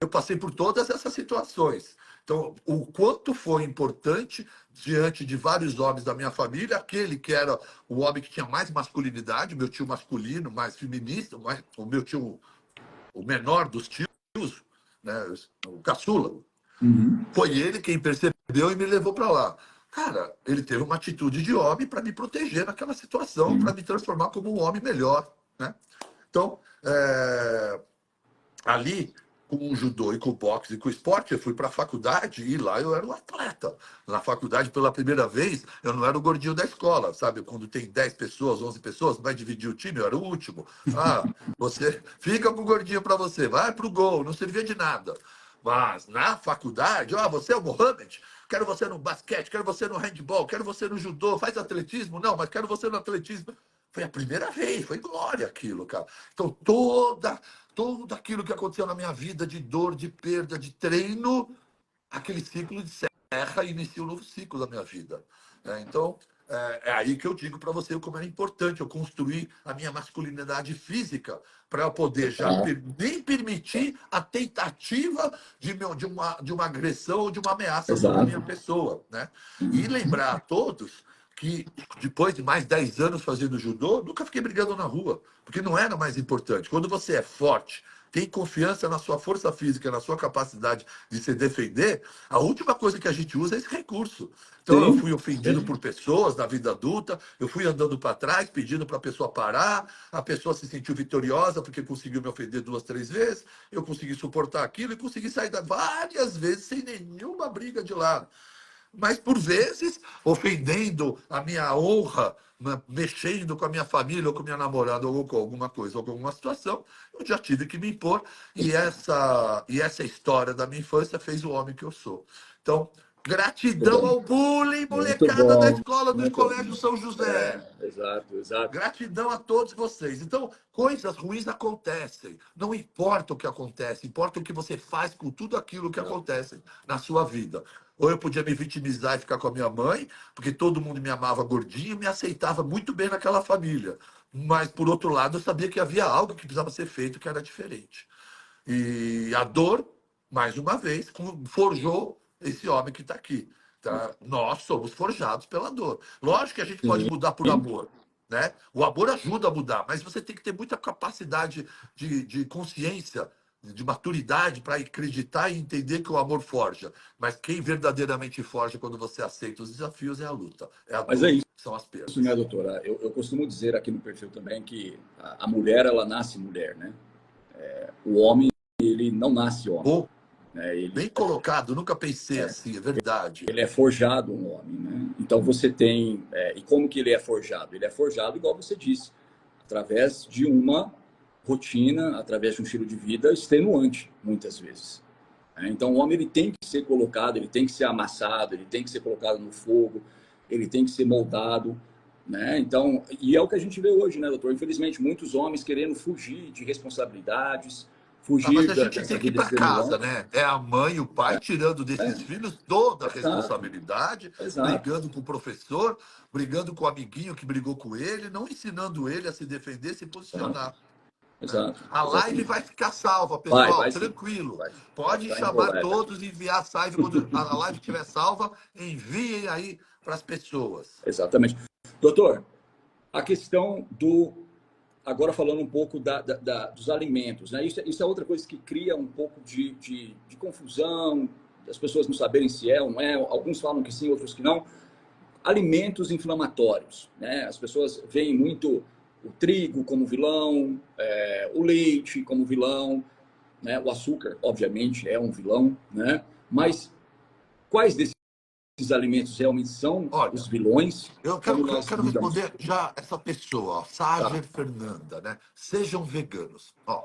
eu passei por todas essas situações. Então, o quanto foi importante diante de vários homens da minha família, aquele que era o homem que tinha mais masculinidade, meu tio masculino, mais feminista, o meu tio, o menor dos tios, né, o caçula, Uhum. foi ele quem percebeu e me levou para lá. Cara, ele teve uma atitude de homem para me proteger naquela situação, para Sim. me transformar como um homem melhor, né? Então, ali, com o judô e com o boxe e com o esporte, eu fui para a faculdade e lá eu era um atleta. Na faculdade, pela primeira vez, eu não era o gordinho da escola, sabe? Quando tem 10 pessoas, 11 pessoas, vai dividir o time, eu era o último. Ah, você fica com o gordinho para você, vai para o gol, não servia de nada. Mas na faculdade, ó, você é o Mohamed, quero você no basquete, quero você no handball, quero você no judô, faz atletismo? Não, mas quero você no atletismo. Foi a primeira vez, foi glória aquilo, cara. Então, tudo aquilo que aconteceu na minha vida, de dor, de perda, de treino, aquele ciclo de serra inicia um novo ciclo da minha vida. Então, é aí que eu digo para você como era importante eu construir a minha masculinidade física para eu poder já nem permitir a tentativa de uma agressão ou de uma ameaça sobre a Exato. minha pessoa, né? E lembrar a todos que depois de mais 10 anos fazendo judô, nunca fiquei brigando na rua, porque não era mais importante. Quando você é forte, tem confiança na sua força física, na sua capacidade de se defender, a última coisa que a gente usa é esse recurso. Então, eu Sim, fui ofendido por pessoas na vida adulta, eu fui andando para trás, pedindo para a pessoa parar, a pessoa se sentiu vitoriosa porque conseguiu me ofender 2, 3 vezes, eu consegui suportar aquilo e consegui sair várias vezes sem nenhuma briga de lado. Mas, por vezes, ofendendo a minha honra, mexendo com a minha família, ou com a minha namorada, ou com alguma coisa, ou com alguma situação, eu já tive que me impor. E essa história da minha infância fez o homem que eu sou. Então, muito gratidão bom. ao bullying, Muito molecada da bom. escola do Muito Colégio São José. exato, exato. Gratidão a todos vocês. Então, coisas ruins acontecem. Não importa o que acontece, importa o que você faz com tudo aquilo que acontece na sua vida. Ou eu podia me vitimizar e ficar com a minha mãe, porque todo mundo me amava gordinho e me aceitava muito bem naquela família. Mas, por outro lado, eu sabia que havia algo que precisava ser feito que era diferente. E a dor, mais uma vez, forjou esse homem que está aqui. Tá? Nós somos forjados pela dor. Lógico que a gente pode Sim, mudar por amor. Né? O amor ajuda a mudar, mas você tem que ter muita capacidade de consciência, de maturidade para acreditar e entender que o amor forja. Mas quem verdadeiramente forja quando você aceita os desafios é a luta, é a mas é dor, são as isso, né, perdas. doutora? Eu costumo dizer aqui no perfil também que a mulher, ela nasce mulher, né? O homem, ele não nasce homem, Bom, né? bem colocado, nunca pensei assim, é verdade. Ele é forjado um homem, né? Então você tem... e como que ele é forjado? Ele é forjado, igual você disse, através de uma rotina, através de um estilo de vida extenuante, muitas vezes. Então o homem ele tem que ser colocado, ele tem que ser amassado, ele tem que ser colocado no fogo, ele tem que ser moldado, né? Então, e é o que a gente vê hoje, né, doutor? Infelizmente, muitos homens querendo fugir de responsabilidades, Mas fugir a gente dessa tem que ir vida para casa, extenuante. né? É a mãe e o pai tirando desses filhos toda a Exato, responsabilidade, exato, brigando com o professor, brigando com o amiguinho que brigou com ele, não ensinando ele a se defender, se exato, posicionar. Né? exato, A live exatamente. vai ficar salva, Vai pessoal, sim, tranquilo. vai Pode ficar em chamar coleta. todos e enviar a live quando a live estiver salva, enviem aí para as pessoas. Exatamente. Doutor, a questão do... Agora falando um pouco dos alimentos, né? Isso é outra coisa que cria um pouco de confusão, das pessoas não saberem se é ou não é. Alguns falam que sim, outros que não. Alimentos inflamatórios, né? As pessoas veem muito o trigo como vilão, o leite como vilão, né? O açúcar, obviamente, é um vilão, né? Mas quais desses alimentos realmente são os Olha, vilões? eu Como quero, nós quero lidamos? responder já essa pessoa, ó, Tá. Sager Fernanda, né? Sejam veganos. Ó,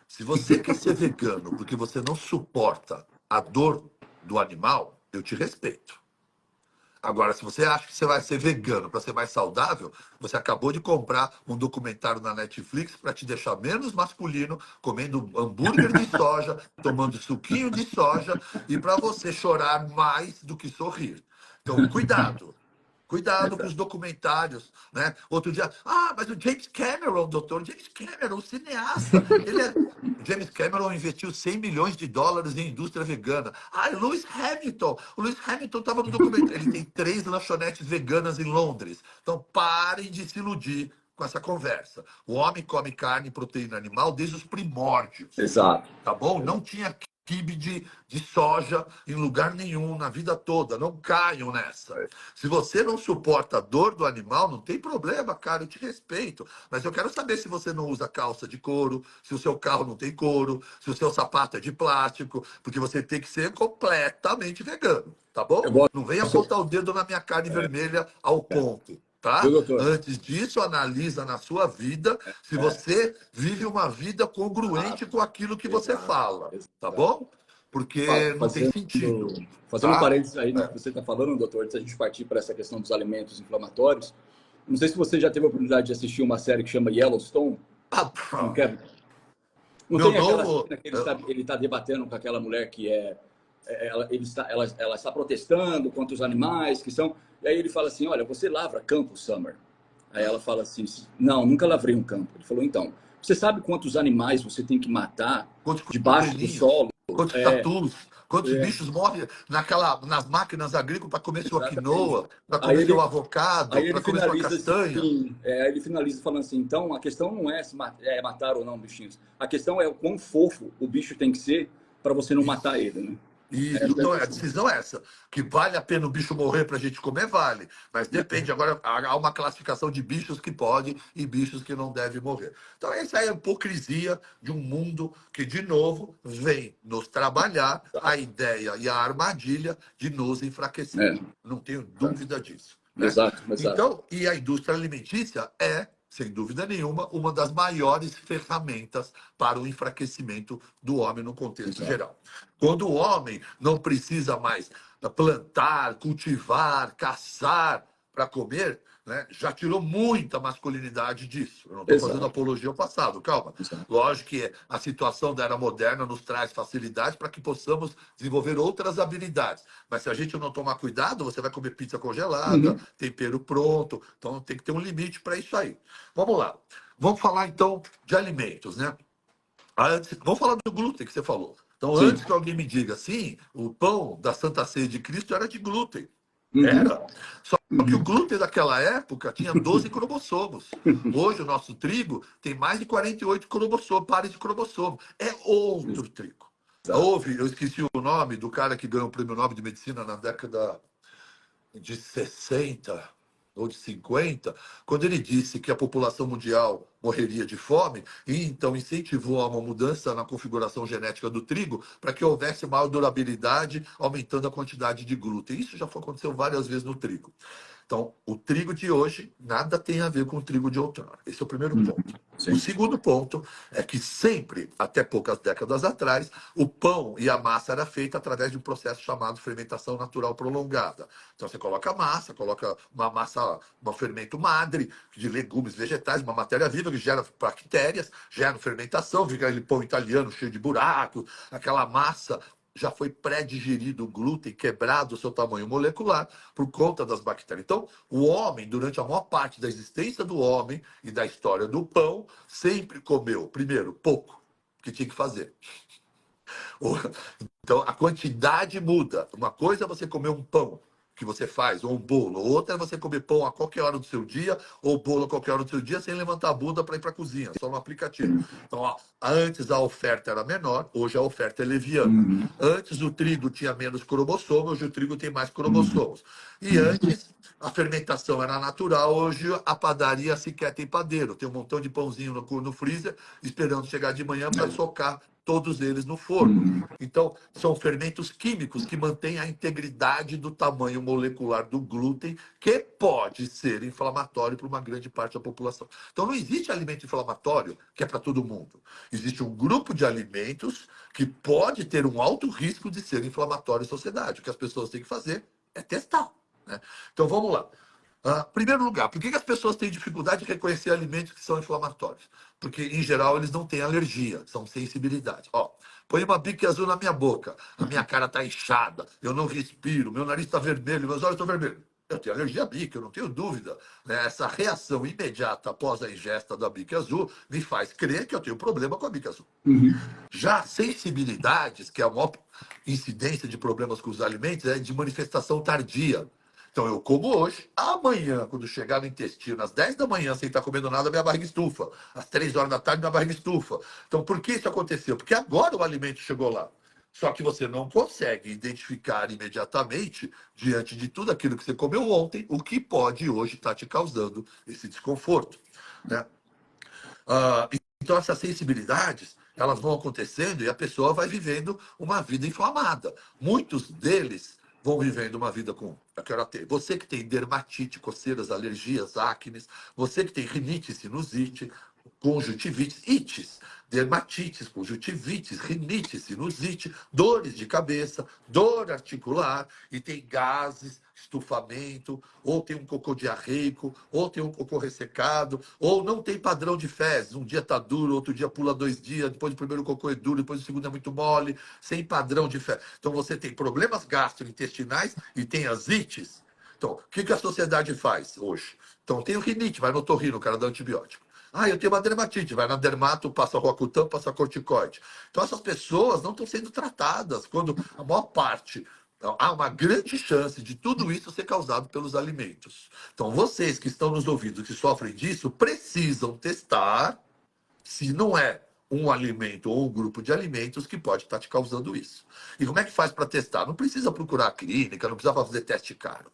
se você quer ser vegano porque você não suporta a dor do animal, eu te respeito. Agora, se você acha que você vai ser vegano para ser mais saudável, você acabou de comprar um documentário na Netflix para te deixar menos masculino, comendo hambúrguer de soja, tomando suquinho de soja e para você chorar mais do que sorrir. Então, cuidado. Cuidado com os documentários, né? Outro dia, mas o James Cameron, doutor, James Cameron, o cineasta, o James Cameron investiu 100 milhões de dólares em indústria vegana. Lewis Hamilton, o Lewis Hamilton estava no documentário, ele tem 3 lanchonetes veganas em Londres. Então parem de se iludir com essa conversa. O homem come carne e proteína animal desde os primórdios, Exato. tá bom? Não tinha quibe de soja em lugar nenhum na vida toda. Não caiam nessa. Se você não suporta a dor do animal, não tem problema, cara, eu te respeito. Mas eu quero saber se você não usa calça de couro, se o seu carro não tem couro, se o seu sapato é de plástico, porque você tem que ser completamente vegano, tá Eu bom? Não venha gosto. apontar o dedo na minha carne vermelha ao ponto. Tá? Viu, doutor? Antes disso, analisa na sua vida se É, você vive uma vida congruente exato, com aquilo que você exato, fala, tá exato. bom? Porque não tem sentido, Fazendo um tá? parênteses aí no que você está falando, doutor, antes da gente partir para essa questão dos alimentos inflamatórios, não sei se você já teve a oportunidade de assistir uma série que chama Yellowstone, com Ah, Kevin. Não meu tem aquela novo. cena que ele tá debatendo com aquela mulher que ela está protestando contra os animais que são. E aí ele fala assim: olha, você lavra campo, Summer? Aí ela fala assim: não, nunca lavrei um campo. Ele falou: então, você sabe quantos animais você tem que matar Quantos debaixo do coelhinhos, solo? quantos É, tatus, quantos é, bichos morrem nas máquinas agrícolas para comer sua exatamente. quinoa, para Aí comer seu ele, avocado, Aí para ele comer sua finaliza castanha. assim, ele finaliza falando assim, então a questão não é se matar ou não bichinhos, a questão é o quão fofo o bicho tem que ser para você não matar ele, né? Isso, então a decisão é essa, que vale a pena o bicho morrer para a gente comer, vale, mas depende, agora há uma classificação de bichos que podem e bichos que não devem morrer. Então essa é a hipocrisia de um mundo que, de novo, vem nos trabalhar a ideia e a armadilha de nos enfraquecer. É, Não tenho dúvida disso, né? exato, exato. Então, e a indústria alimentícia é, sem dúvida nenhuma, uma das maiores ferramentas para o enfraquecimento do homem no contexto Exato. geral. Quando o homem não precisa mais plantar, cultivar, caçar para comer, né, já tirou muita masculinidade disso. Eu não estou fazendo Exato, apologia ao passado, calma. exato. Lógico que a situação da era moderna nos traz facilidades para que possamos desenvolver outras habilidades. Mas se a gente não tomar cuidado, você vai comer pizza congelada, Uhum. tempero pronto. Então tem que ter um limite para isso aí. Vamos lá. Vamos falar então de alimentos, né? Antes, vamos falar do glúten que você falou. Então, Sim. antes que alguém me diga assim, o pão da Santa Ceia de Cristo era de glúten. Uhum. Era. Só que o glúten daquela época tinha 12 cromossomos. Hoje, o nosso trigo tem mais de 48 cromossomos, pares de cromossomos. É outro trigo. Exato. Houve, eu esqueci o nome do cara que ganhou o prêmio Nobel de Medicina na década de 60 ou de 50, quando ele disse que a população mundial morreria de fome, e então incentivou a uma mudança na configuração genética do trigo para que houvesse maior durabilidade, aumentando a quantidade de glúten. Isso já aconteceu várias vezes no trigo. Então, o trigo de hoje nada tem a ver com o trigo de outrora. Esse é o primeiro ponto. O Sim. segundo ponto é que sempre, até poucas décadas atrás, o pão e a massa era feita através de um processo chamado fermentação natural prolongada. Então você coloca massa, coloca uma massa, um fermento madre de legumes, vegetais, uma matéria viva que gera bactérias, gera fermentação, fica aquele pão italiano cheio de buracos, aquela massa já foi pré-digerido o glúten, quebrado o seu tamanho molecular por conta das bactérias. Então, o homem, durante a maior parte da existência do homem e da história do pão, sempre comeu, primeiro, pouco, que tinha que fazer. Então, a quantidade muda. Uma coisa é você comer um pão que você faz, ou um bolo. Outra é você comer pão a qualquer hora do seu dia, ou bolo a qualquer hora do seu dia, sem levantar a bunda para ir para a cozinha, só no aplicativo. Então, ó, antes a oferta era menor, hoje a oferta é leviana. Uhum. Antes o trigo tinha menos cromossomos, hoje o trigo tem mais cromossomos. E antes a fermentação era natural, hoje a padaria sequer tem padeiro. Tem um montão de pãozinho no freezer, esperando chegar de manhã para socar todos eles no forno. Então, são fermentos químicos que mantêm a integridade do tamanho molecular do glúten, que pode ser inflamatório para uma grande parte da população. Então, não existe alimento inflamatório que é para todo mundo. Existe um grupo de alimentos que pode ter um alto risco de ser inflamatório em sociedade. O que as pessoas têm que fazer é testar, né? Então, vamos lá. Primeiro lugar, por que as pessoas têm dificuldade de reconhecer alimentos que são inflamatórios? Porque, em geral, eles não têm alergia, são sensibilidade. Ó, põe uma bique azul na minha boca, a minha cara está inchada, eu não respiro, meu nariz está vermelho, meus olhos estão vermelhos. Eu tenho alergia à bique, eu não tenho dúvida, né? Essa reação imediata após a ingesta da bique azul me faz crer que eu tenho problema com a bique azul. Uhum. Já sensibilidades, que é a maior incidência de problemas com os alimentos, é de manifestação tardia. Então eu como hoje, amanhã, quando chegar no intestino, às 10 da manhã, sem estar comendo nada, minha barriga estufa. Às 3 horas da tarde, minha barriga estufa. Então por que isso aconteceu? Porque agora o alimento chegou lá. Só que você não consegue identificar imediatamente, diante de tudo aquilo que você comeu ontem, o que pode hoje estar te causando esse desconforto, né? Ah, então, essas sensibilidades, elas vão acontecendo e a pessoa vai vivendo uma vida inflamada. Muitos deles vão vivendo uma vida com... Eu quero ter. Você que tem dermatite, coceiras, alergias, acnes, você que tem rinite, sinusite, conjuntivites, ites, dermatites, conjuntivites, rinite, sinusite, dores de cabeça, dor articular, e tem gases, estufamento, ou tem um cocô diarreico, ou tem um cocô ressecado, ou não tem padrão de fezes. Um dia tá duro, outro dia pula 2 dias, depois o primeiro cocô é duro, depois o segundo é muito mole, sem padrão de fezes. Então você tem problemas gastrointestinais e tem as ites. Então, o que a sociedade faz hoje? Então, tem o rinite, vai no otorrino, o cara dá antibiótico. Ah, eu tenho uma dermatite, vai na dermato, passa Roacutan, passa corticoide. Então, essas pessoas não estão sendo tratadas, quando a maior parte, há uma grande chance de tudo isso ser causado pelos alimentos. Então, vocês que estão nos ouvindo, que sofrem disso, precisam testar se não é um alimento ou um grupo de alimentos que pode estar te causando isso. E como é que faz para testar? Não precisa procurar a clínica, não precisa fazer teste caro.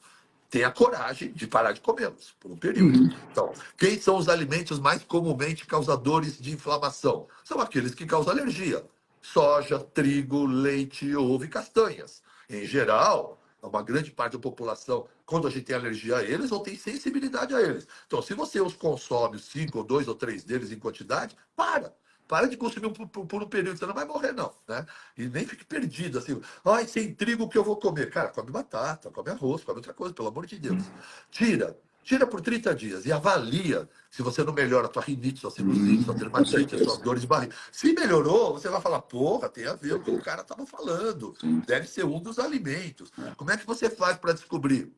Tenha coragem de parar de comê-los por um período. Então, quem são os alimentos mais comumente causadores de inflamação? São aqueles que causam alergia. Soja, trigo, leite, ovo e castanhas. Em geral, uma grande parte da população, quando a gente tem alergia a eles, ou tem sensibilidade a eles. Então, se você os consome, 5, ou 2 ou 3 deles em quantidade, para. Para de consumir por um período, você não vai morrer, não, né? E nem fique perdido, assim, ai, sem trigo o que eu vou comer? Cara, come batata, come arroz, come outra coisa, pelo amor de Deus. Tira por 30 dias e avalia se você não melhora a tua rinite, sua sinusite, sua dermatite, suas dores de barriga. Se melhorou, você vai falar, porra, tem a ver com o que o cara estava falando. Deve ser um dos alimentos. Como é que você faz para descobrir?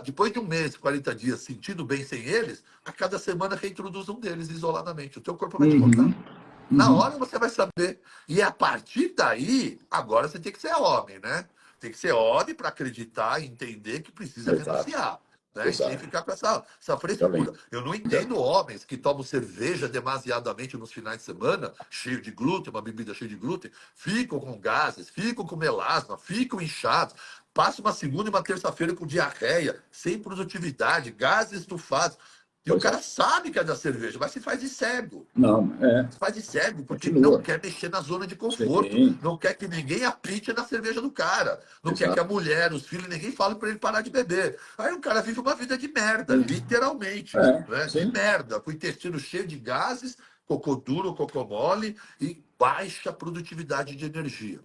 Depois de um mês, 40 dias, sentindo bem sem eles, a cada semana reintroduz um deles isoladamente. O teu corpo vai te contar. Na hora você vai saber. E a partir daí, agora você tem que ser homem, né? Tem que ser homem para acreditar e entender que precisa renunciar. Né? E sem ficar com essa frescura. Eu não entendo homens que tomam cerveja demasiadamente nos finais de semana, cheio de glúten, uma bebida cheia de glúten, ficam com gases, ficam com melasma, ficam inchados. Passa uma segunda e uma terça-feira com diarreia, sem produtividade, gases estufados. E o cara sabe que é da cerveja, mas se faz de cego. Não, Se faz de cego, porque Continua. não quer mexer na zona de conforto. Sim. Não quer que ninguém apite na cerveja do cara. Não Exato. quer que a mulher, os filhos, ninguém fale para ele parar de beber. Aí o cara vive uma vida de merda, literalmente. Né? De merda, com o intestino cheio de gases, cocô duro, cocô mole e baixa produtividade de energia.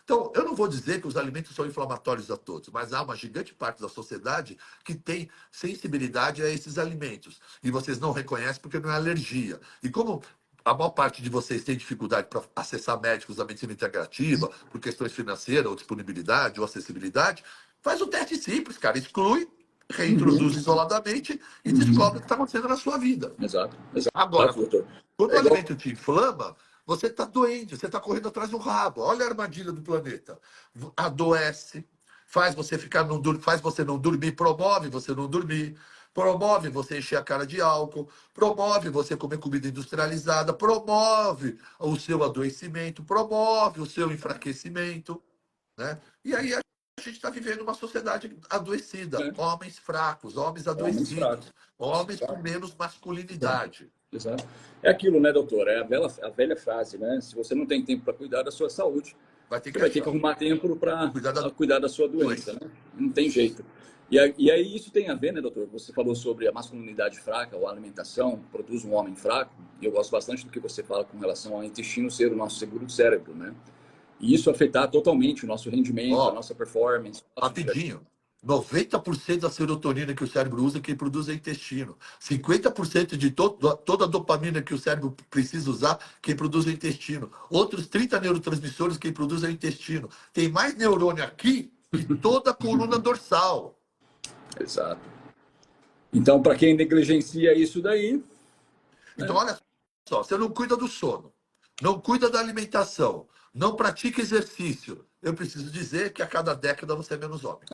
Então, eu não vou dizer que os alimentos são inflamatórios a todos, mas há uma gigante parte da sociedade que tem sensibilidade a esses alimentos. E vocês não reconhecem porque não é alergia. E como a maior parte de vocês tem dificuldade para acessar médicos da medicina integrativa, por questões financeiras, ou disponibilidade, ou acessibilidade, faz um teste simples, cara. Exclui, reintroduz isoladamente e descobre o que está acontecendo na sua vida. Exato. Agora, doutor. quando o alimento te inflama, você está doente, você está correndo atrás do rabo. Olha a armadilha do planeta. Adoece, faz você faz você não dormir, promove você não dormir, promove você encher a cara de álcool, promove você comer comida industrializada, promove o seu adoecimento, promove o seu enfraquecimento, né? E aí a gente está vivendo uma sociedade adoecida, homens fracos, homens adoecidos, homens com menos masculinidade. Exato. É aquilo, né, doutor? É a velha frase, né? Se você não tem tempo para cuidar da sua saúde, você vai ter que arrumar tempo para cuidar da sua doença, né? Não tem jeito. E aí isso tem a ver, né, doutor? Você falou sobre a masculinidade fraca, ou a alimentação produz um homem fraco. E eu gosto bastante do que você fala com relação ao intestino ser o nosso seguro cérebro, né? E isso afetar totalmente o nosso rendimento, a nossa performance. Rapidinho. 90% da serotonina que o cérebro usa, quem produz é o intestino. 50% de toda a dopamina que o cérebro precisa usar, quem produz é o intestino. Outros 30 neurotransmissores, quem produz é o intestino. Tem mais neurônio aqui que toda a coluna dorsal. Exato. Então, para quem negligencia isso daí... Então, olha só, você não cuida do sono, não cuida da alimentação, não pratica exercício. Eu preciso dizer que a cada década você é menos homem.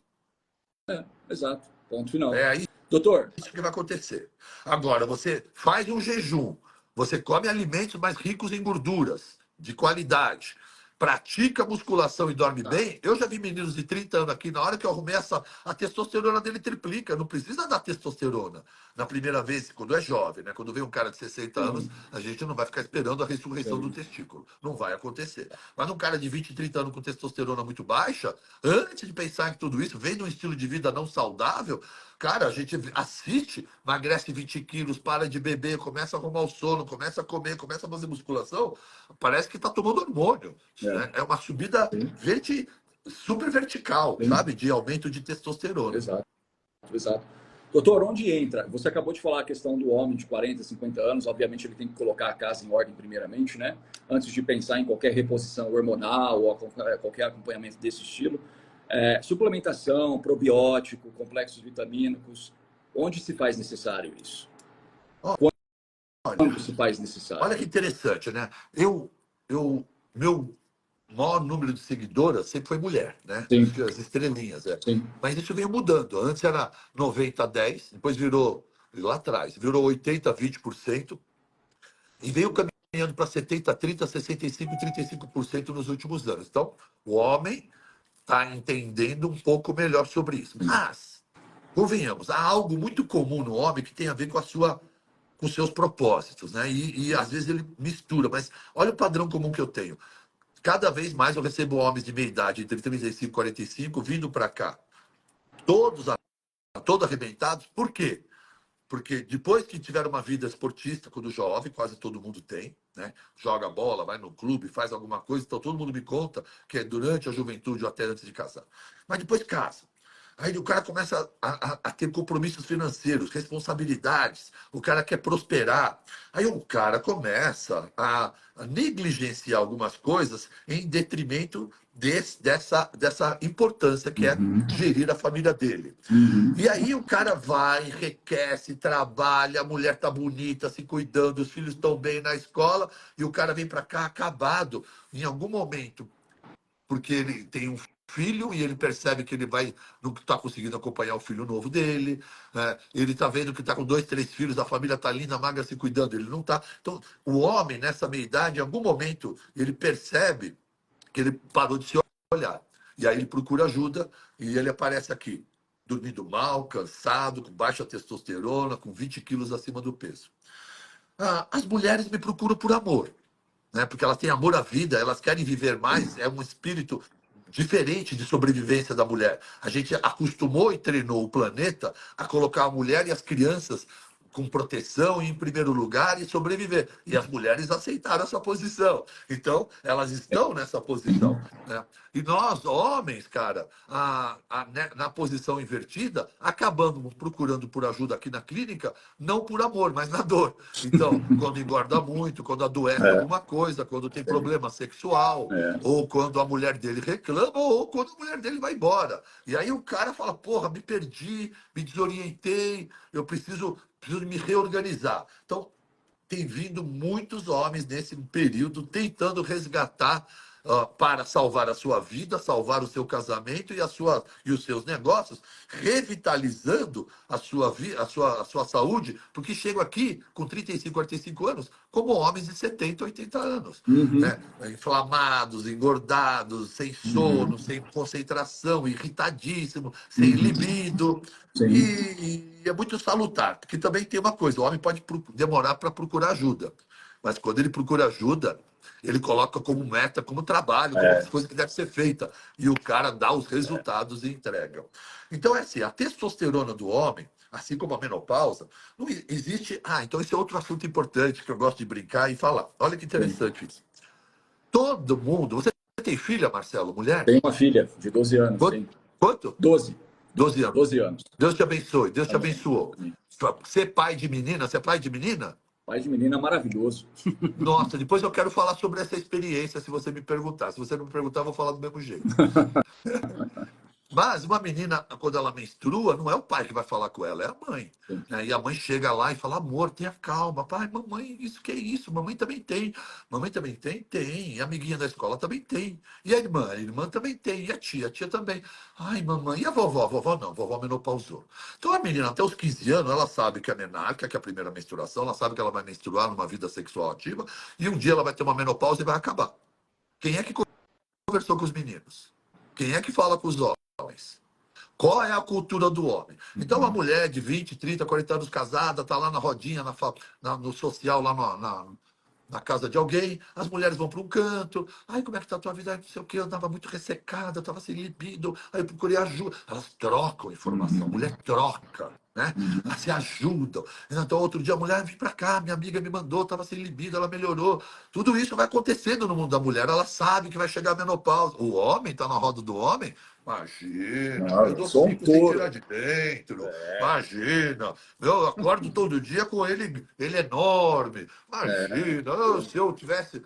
Exato. Ponto final. É aí doutor, isso que vai acontecer. Agora, você faz um jejum, você come alimentos mais ricos em gorduras, de qualidade. pratica musculação e dorme bem, eu já vi meninos de 30 anos aqui, na hora que eu arrumei a testosterona dele triplica, não precisa dar testosterona. Na primeira vez, quando é jovem, né? Quando vem um cara de 60 anos, a gente não vai ficar esperando a ressurreição do testículo. Não vai acontecer. Mas um cara de 20, 30 anos com testosterona muito baixa, antes de pensar em tudo isso, vem de um estilo de vida não saudável, cara, a gente assiste, emagrece 20 quilos, para de beber, começa a arrumar o sono, começa a comer, começa a fazer musculação, parece que está tomando hormônio. Né? É uma subida super vertical, sabe? De aumento de testosterona. Exato, exato. Doutor, onde entra? Você acabou de falar a questão do homem de 40, 50 anos. Obviamente, ele tem que colocar a casa em ordem primeiramente, né? Antes de pensar em qualquer reposição hormonal ou qualquer acompanhamento desse estilo. Suplementação, probiótico, complexos vitamínicos. Onde se faz necessário isso? Quando se faz necessário? Olha que interessante, né? Meu maior número de seguidoras sempre foi mulher, né? Sim. As estrelinhas, Sim. Mas isso veio mudando. Antes era 90-10, depois virou, lá atrás, virou 80-20%, e veio caminhando para 70-30, 65-35% nos últimos anos. Então, o homem está entendendo um pouco melhor sobre isso. Mas, convenhamos, há algo muito comum no homem que tem a ver com seus propósitos, né? E às vezes ele mistura, mas olha o padrão comum que eu tenho. Cada vez mais eu recebo homens de meia idade, entre 35 e 45, vindo para cá, todos arrebentados. Por quê? Porque depois que tiveram uma vida esportista, quando jovem, quase todo mundo tem, né? Joga bola, vai no clube, faz alguma coisa, então todo mundo me conta que é durante a juventude ou até antes de casar. Mas depois casa. Aí o cara começa a ter compromissos financeiros, responsabilidades, o cara quer prosperar. Aí o cara começa a negligenciar algumas coisas em detrimento dessa importância que é gerir a família dele. E aí o cara vai, enriquece, trabalha, a mulher tá bonita, se cuidando, os filhos estão bem na escola, e o cara vem para cá acabado. Em algum momento, porque ele tem um filho e ele percebe que ele não está conseguindo acompanhar o filho novo dele, né? Ele está vendo que está com 2, 3 filhos, a família está linda, magra, se cuidando, ele não está. Então, o homem, nessa meia-idade, em algum momento, ele percebe que ele parou de se olhar. E aí ele procura ajuda e ele aparece aqui, dormindo mal, cansado, com baixa testosterona, com 20 quilos acima do peso. As mulheres me procuram por amor, né? Porque elas têm amor à vida, elas querem viver mais, é um espírito diferente de sobrevivência da mulher. A gente acostumou e treinou o planeta a colocar a mulher e as crianças com proteção em primeiro lugar e sobreviver. E as mulheres aceitaram essa posição. Então, elas estão nessa posição. Né? E nós, homens, cara, na posição invertida, acabamos procurando por ajuda aqui na clínica, não por amor, mas na dor. Então, quando engorda muito, quando adoece alguma coisa, quando tem problema sexual, ou quando a mulher dele reclama, ou quando a mulher dele vai embora. E aí o cara fala, porra, me perdi, me desorientei, eu preciso me reorganizar. Então, tem vindo muitos homens nesse período tentando resgatar para salvar a sua vida, salvar o seu casamento e os seus negócios, revitalizando a sua saúde, porque chegam aqui com 35, 45 anos como homens de 70, 80 anos. Né? Inflamados, engordados, sem sono, sem concentração, irritadíssimo, sem libido. E é muito salutar, porque também tem uma coisa, o homem pode demorar para procurar ajuda, mas quando ele procura ajuda, ele coloca como meta, como trabalho, como coisa que deve ser feita, e o cara dá os resultados e entrega. Então é assim, a testosterona do homem, assim como a menopausa, não existe... então esse é outro assunto importante que eu gosto de brincar e falar. Olha que interessante isso. Todo mundo... Você tem filha, Marcelo, mulher? Tenho uma filha de 12 anos. Quanto? 12. 12 anos. 12 anos. Deus te abençoe, Deus te abençoou. Ser pai de menina, você é pai de menina? Pai de menina maravilhoso. Nossa, depois eu quero falar sobre essa experiência, se você me perguntar. Se você não me perguntar, eu vou falar do mesmo jeito. Mas uma menina, quando ela menstrua, não é o pai que vai falar com ela, é a mãe. E a mãe chega lá e fala, amor, tenha calma. Pai, mamãe, isso que é isso? Mamãe também tem. Mamãe também tem? Tem. E a amiguinha da escola também tem. E a irmã também tem. E a tia também. Ai, mamãe, e a vovó? A vovó não, a vovó menopausou. Então a menina, até os 15 anos, ela sabe que é menarca, que é a primeira menstruação, ela sabe que ela vai menstruar numa vida sexual ativa, e um dia ela vai ter uma menopausa e vai acabar. Quem é que conversou com os meninos? Quem é que fala com os homens? Qual é a cultura do homem? Então, uma mulher de 20, 30, 40 anos casada, está lá na rodinha, no social, lá na casa de alguém, as mulheres vão para um canto, ai, como é que tá a tua vida? Ai, não sei o quê, eu andava muito ressecada, eu estava sem libido, aí eu procurei ajuda. Elas trocam informação, a mulher troca, né? Elas se ajudam. Então, outro dia, a mulher, vem para cá, minha amiga me mandou, estava sem libido, ela melhorou. Tudo isso vai acontecendo no mundo da mulher, ela sabe que vai chegar a menopausa. O homem, está na roda do homem, imagina, Não, eu eu dou sou um 5 sem tirar touro. de dentro, imagina, eu acordo todo dia com ele enorme, imagina, se eu tivesse,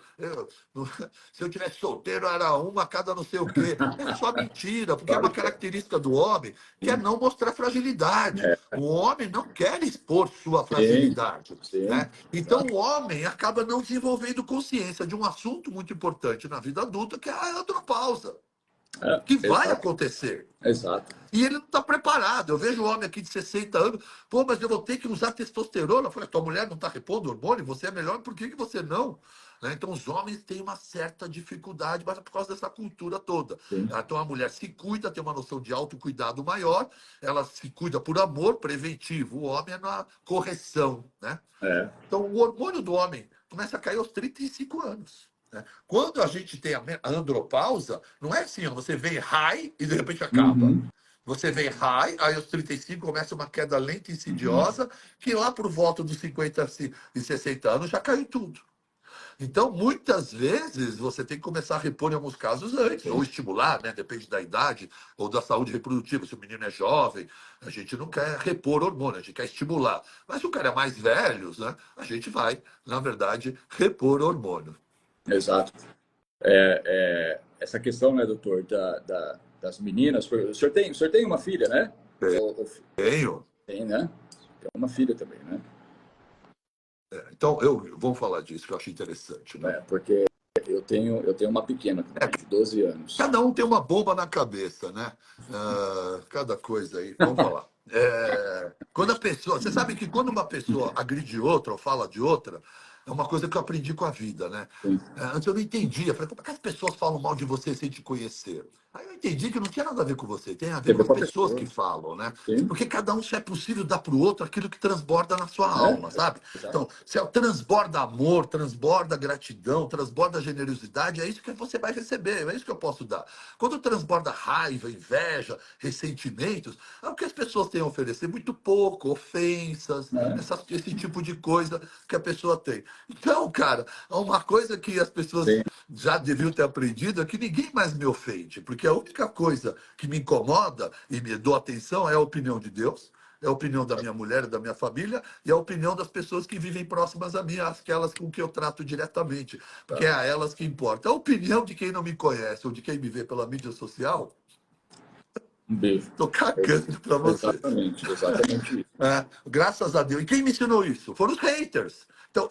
se eu tivesse solteiro era uma a cada não sei o quê. É só mentira, porque é uma Claro que é. característica do homem que é Sim, não mostrar fragilidade. é, O homem não quer expor sua sim, fragilidade, sim. né? Então o homem acaba não desenvolvendo consciência de um assunto muito importante na vida adulta, que é a andropausa, que vai Exato, acontecer. exato. E ele não está preparado. Eu vejo um homem aqui de 60 anos, pô, mas eu vou ter que usar testosterona. Eu falei, tua mulher não está repondo hormônio, você é melhor, por que você não? Né? Então, os homens têm uma certa dificuldade, mas é por causa dessa cultura toda. Sim, Então, a mulher se cuida, tem uma noção de autocuidado maior, ela se cuida por amor preventivo. O homem é na correção, né? é. Então, o hormônio do homem começa a cair aos 35 anos. Né? Quando a gente tem a andropausa, não é assim, ó, você vem high e de repente acaba. Uhum, Você vem high, aí aos 35 começa uma queda lenta e uhum. insidiosa, que lá por volta dos 50 e 60 anos já caiu tudo. Então, muitas vezes, você tem que começar a repor em alguns casos antes, ou Sim, estimular, né? Depende da idade ou da saúde reprodutiva. Se o menino é jovem, a gente não quer repor hormônio, a gente quer estimular. Mas se o cara é mais velho, né? A gente vai, na verdade, repor hormônio. exato. Essa questão, né, doutor, das meninas. O senhor tem uma filha, né? Tenho. Tem, né? Tem uma filha também, né? Então, vamos falar disso, que eu acho interessante, né? Porque eu tenho uma pequena também, de 12 anos. Cada um tem uma bomba na cabeça, né? Cada coisa aí. Vamos falar. Quando a pessoa. Você sabe que quando uma pessoa agride outra ou fala de outra, é uma coisa que eu aprendi com a vida, né? Sim. Antes eu não entendia. Falei, como é que as pessoas falam mal de você sem te conhecer? Aí eu entendi que não tinha nada a ver com você, tem a ver Tem a com ver as com a pessoas pessoa. que falam, né? Sim. Porque cada um só é possível dar para o outro aquilo que transborda na sua alma, sabe? Exato. Então, se transborda amor, transborda gratidão, transborda generosidade, é isso que você vai receber, é isso que eu posso dar. Quando transborda raiva, inveja, ressentimentos, é o que as pessoas têm a oferecer, muito pouco, ofensas, Né? esse tipo de coisa que a pessoa tem. Então, cara, uma coisa que as pessoas Sim. já deviam ter aprendido é que ninguém mais me ofende, porque a única coisa que me incomoda e me dou atenção é a opinião de Deus, é a opinião da minha mulher, da minha família e a opinião das pessoas que vivem próximas a mim, aquelas com que eu trato diretamente, porque é Tá. a elas que importa. A opinião de quem não me conhece ou de quem me vê pela mídia social, Um beijo. tô cagando para vocês. Exatamente, exatamente isso. Graças a Deus. E quem me ensinou isso? Foram os haters. Então,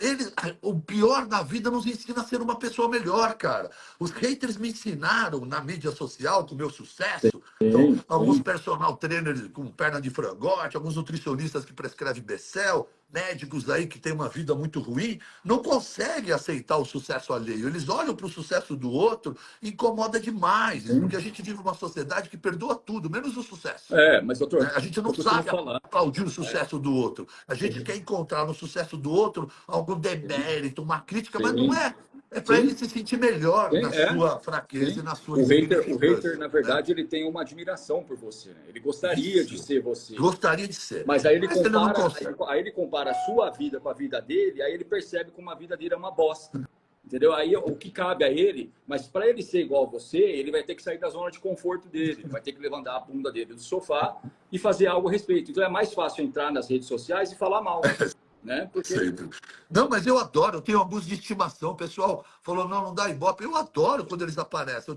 o pior da vida nos ensina a ser uma pessoa melhor, cara. Os haters me ensinaram na mídia social, com o meu sucesso. Então, Sim, alguns sim. personal trainers com perna de frangote, alguns nutricionistas que prescrevem Becel, médicos aí que têm uma vida muito ruim, não conseguem aceitar o sucesso alheio. Eles olham para o sucesso do outro, incomoda demais, isso, Sim. porque a gente vive uma sociedade que perdoa tudo, menos o sucesso. Mas doutor, A gente não eu costumo sabe falar. aplaudir o sucesso do outro. A gente quer encontrar no sucesso do outro algum demérito, uma crítica, mas não Sim, é. É para ele sim, se sentir melhor sim, na sua fraqueza e sim. na sua O hater, insignificância. na Né? verdade, ele tem uma admiração por você, né? Ele gostaria de Isso. ser você. Gostaria de ser. Mas aí Mas ele não consegue. aí ele compara a sua vida com a vida dele, aí ele percebe como a vida dele é uma bosta. Entendeu? Aí o que cabe a ele, mas para ele ser igual a você, ele vai ter que sair da zona de conforto dele, ele vai ter que levantar a bunda dele do sofá e fazer algo a respeito. Então é mais fácil entrar nas redes sociais e falar mal, né? Porque Sempre. Não, mas eu adoro, eu tenho alguns de estimação. O pessoal falou, não, não dá ibope. Eu adoro quando eles aparecem.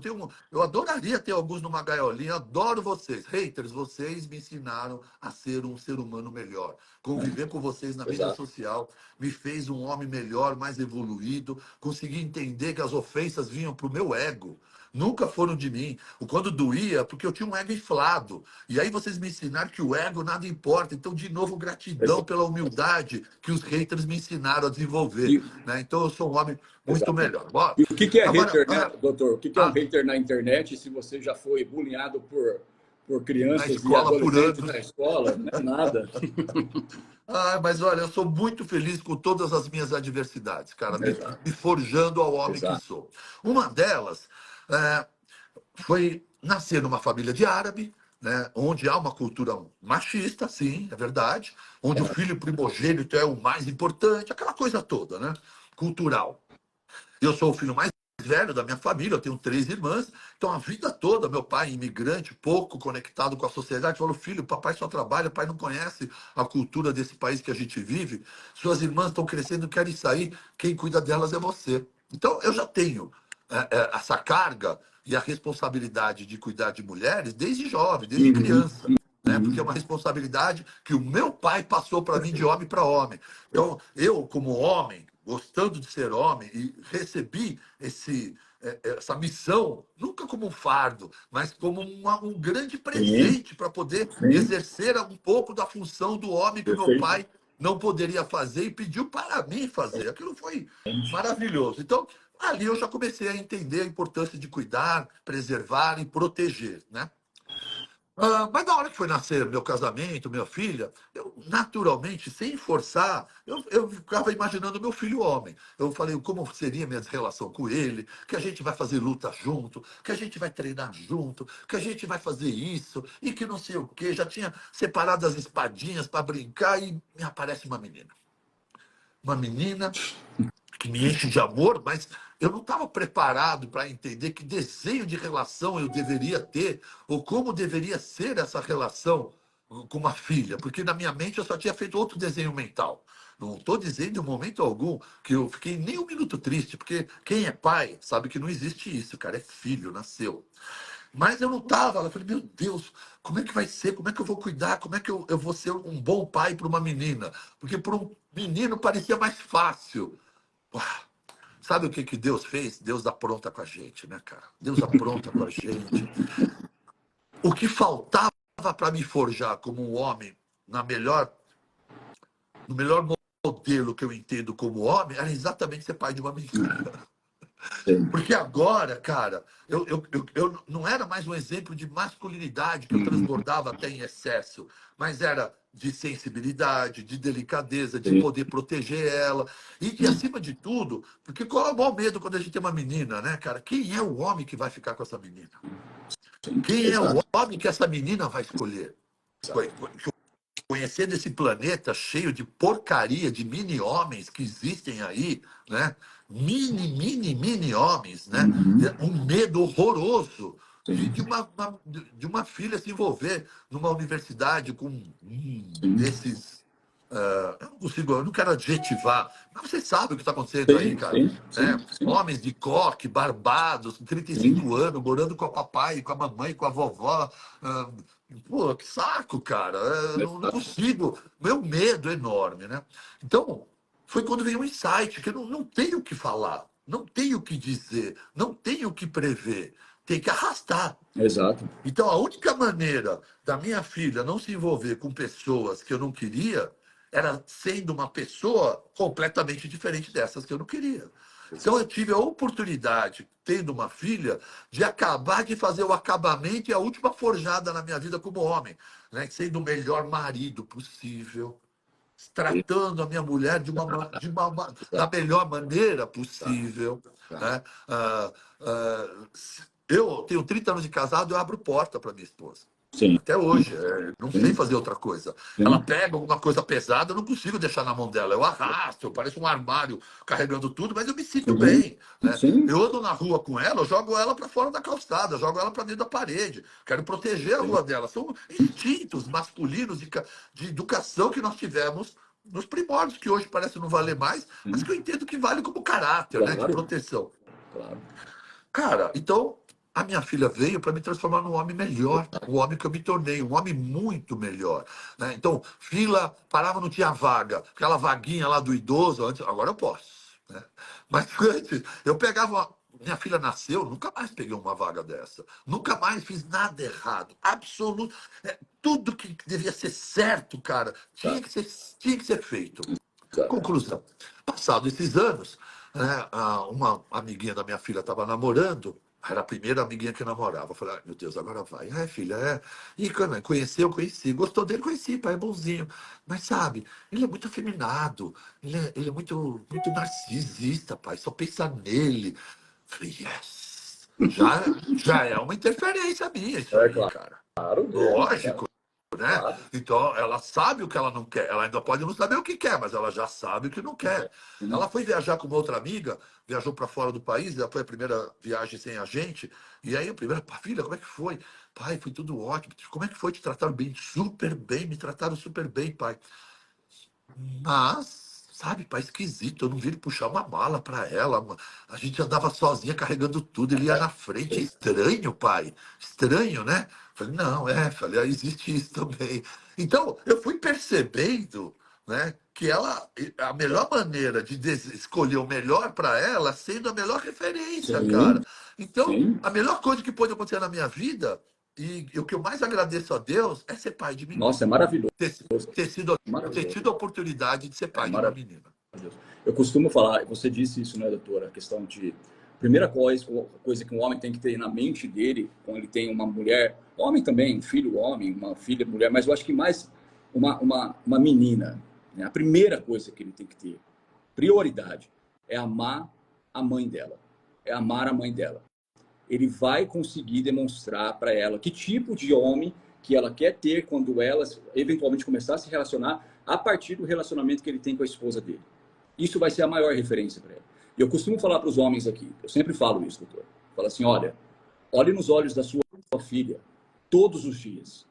Eu adoraria ter alguns numa gaiolinha. Adoro vocês. Haters, vocês me ensinaram a ser um ser humano melhor. Conviver com vocês na mídia exato. social me fez um homem melhor, mais evoluído. Consegui entender que as ofensas vinham para o meu ego. nunca foram de mim. O quando doía, porque eu tinha um ego inflado. E aí vocês me ensinaram que o ego nada importa. Então, de novo, gratidão pela humildade que os haters me ensinaram a desenvolver. E, Né? Então, eu sou um homem muito exatamente. melhor. Bom, E o que é agora, hater, né, doutor? O que é um ah, hater na internet se você já foi bullyingado por na crianças e escola por adolescentes anos. na escola? Não é nada. Mas olha, eu sou muito feliz com todas as minhas adversidades, cara, Exato, me forjando ao homem que exato. sou. Uma delas é, foi nascer numa família de árabe, né, onde há uma cultura machista, sim, é verdade, onde o filho primogênito é o mais importante, aquela coisa toda, né, cultural. Eu sou o filho mais velho da minha família, eu tenho 3 irmãs, então a vida toda, meu pai, imigrante, pouco conectado com a sociedade, falou: filho, papai só trabalha, pai não conhece a cultura desse país que a gente vive, suas irmãs estão crescendo, querem sair, quem cuida delas é você. Então eu já tenho essa carga e a responsabilidade de cuidar de mulheres desde jovem, desde Uhum, criança. Né? Porque é uma responsabilidade que o meu pai passou para mim de homem para homem. Então, eu, como homem, gostando de ser homem, e recebi essa missão, nunca como um fardo, mas como um grande sim, presente para poder sim, exercer um pouco da função do homem que o meu perfeito. pai não poderia fazer e pediu para mim fazer. Aquilo foi maravilhoso. Então, ali eu já comecei a entender a importância de cuidar, preservar e proteger, né? Mas na hora que foi nascer meu casamento, minha filha, eu naturalmente, sem forçar, eu ficava imaginando meu filho homem. Eu falei como seria minha relação com ele, que a gente vai fazer luta junto, que a gente vai treinar junto, que a gente vai fazer isso, e que não sei o quê. Já tinha separado as espadinhas para brincar e me aparece uma menina. Uma menina que me enche de amor, mas eu não estava preparado para entender que desenho de relação eu deveria ter, ou como deveria ser essa relação com uma filha, porque na minha mente eu só tinha feito outro desenho mental. Não estou dizendo em momento algum que eu fiquei nem um minuto triste, porque quem é pai sabe que não existe isso, cara, é filho, nasceu. Mas eu não estava, eu falei, meu Deus, como é que vai ser? Como é que eu vou cuidar? Como é que eu vou ser um bom pai para uma menina? Porque para um menino parecia mais fácil. Sabe o que que Deus fez? Deus apronta com a gente, né, cara? Deus apronta com a gente. O que faltava para me forjar como um homem no melhor modelo que eu entendo como homem era exatamente ser pai de uma menina. Sim. Porque agora, cara, eu não era mais um exemplo de masculinidade que eu Uhum, transbordava até em excesso, mas era de sensibilidade, de delicadeza, de sim, poder proteger ela. E acima de tudo, porque qual é o maior medo quando a gente tem uma menina, né, cara? Quem é o homem que vai ficar com essa menina? sim, Quem é o exato, homem que essa menina vai escolher? exato. Conhecendo esse planeta cheio de porcaria, de mini-homens que existem aí, né? Mini homens, né? Uhum, Um medo horroroso sim, de uma filha se envolver numa universidade com sim, desses. Eu não consigo, eu não quero adjetivar, mas você sabe o que está acontecendo aí, sim, cara. sim, Né? sim, sim, Homens de coque, barbados, trinta e sim, cinco anos, morando com o papai, com a mamãe, com a vovó. ah, Pô, que saco, cara. Não exato, consigo. Meu medo é enorme, né? Então, foi quando veio um insight, que eu não tenho o que falar, não tenho o que dizer, não tenho o que prever. Tem que arrastar. exato. Então, a única maneira da minha filha não se envolver com pessoas que eu não queria era sendo uma pessoa completamente diferente dessas que eu não queria. Então, eu tive a oportunidade, tendo uma filha, de acabar de fazer o acabamento e a última forjada na minha vida como homem, né? Sendo o melhor marido possível, tratando a minha mulher da Exato, melhor maneira tá, possível. tá. Né? Eu tenho 30 anos de casado, eu abro porta para minha esposa. Sim, Até hoje, não sei sim, fazer outra coisa. Ela sim, pega alguma coisa pesada, eu não consigo deixar na mão dela. Eu arrasto, eu pareço um armário carregando tudo, mas eu me sinto uhum, bem. Né? sim, Eu ando na rua com ela, eu jogo ela para fora da calçada, eu jogo ela para dentro da parede. Quero proteger a sim, rua dela. São instintos masculinos de educação que nós tivemos nos primórdios, que hoje parece não valer mais, mas sim, que eu entendo que vale como caráter, né, de claro, proteção. claro. Cara, então a minha filha veio para me transformar num homem melhor, o homem que eu me tornei, um homem muito melhor. Né? Então, fila, parava, não tinha vaga, aquela vaguinha lá do idoso, antes, agora eu posso. Né? Mas antes, eu pegava minha filha nasceu, nunca mais peguei uma vaga dessa. Nunca mais fiz nada errado. Absoluto. Tudo que devia ser certo, cara, Tá. tinha que ser feito. Exatamente. Conclusão. Passados esses anos, né, uma amiguinha da minha filha estava namorando, era a primeira amiguinha que namorava. Eu falei, ai, meu Deus, agora vai. Filha, E quando conheceu, conheci. Gostou dele, conheci, pai, é bonzinho. Mas sabe, ele é muito afeminado, ele é muito narcisista, pai, só pensa nele. Eu falei, yes. Já é uma interferência minha isso É aí, claro, cara. claro, Lógico, né? claro. Então, ela sabe o que ela não quer. Ela ainda pode não saber o que quer, mas ela já sabe o que não quer. Sim. Ela foi viajar com uma outra amiga, viajou para fora do país, ela foi a primeira viagem sem a gente. E aí, a primeira, filha, como é que foi? Pai, foi tudo ótimo. Como é que foi? Te trataram bem? Super bem, me trataram super bem, pai. Mas, sabe, pai, esquisito. Eu não vi ele puxar uma mala para ela. A gente andava sozinha carregando tudo. Ele ia na frente. Estranho, pai. Estranho, né? Falei, não, falei, existe isso também. Então, eu fui percebendo, né, que a melhor maneira de escolher o melhor para ela, sendo a melhor referência, Sim, cara. Então, sim. a melhor coisa que pode acontecer na minha vida, e o que eu mais agradeço a Deus, é ser pai de Nossa, é menina. maravilhoso. Ter, ter Maravilhoso. tido a oportunidade de ser É pai de uma maravilhoso. menina. Eu costumo falar, você disse isso, né, doutora? A questão de. Primeira coisa que um homem tem que ter na mente dele, quando ele tem uma mulher, homem também, um filho homem, uma filha mulher, mas eu acho que mais uma menina. Né? A primeira coisa que ele tem que ter, prioridade, é amar a mãe dela. É amar a mãe dela. Ele vai conseguir demonstrar para ela que tipo de homem que ela quer ter quando ela eventualmente começar a se relacionar a partir do relacionamento que ele tem com a esposa dele. Isso vai ser a maior referência para ela. E eu costumo falar para os homens aqui, eu sempre falo isso, doutor. Falo assim, olha, olhe nos olhos da sua filha todos os dias,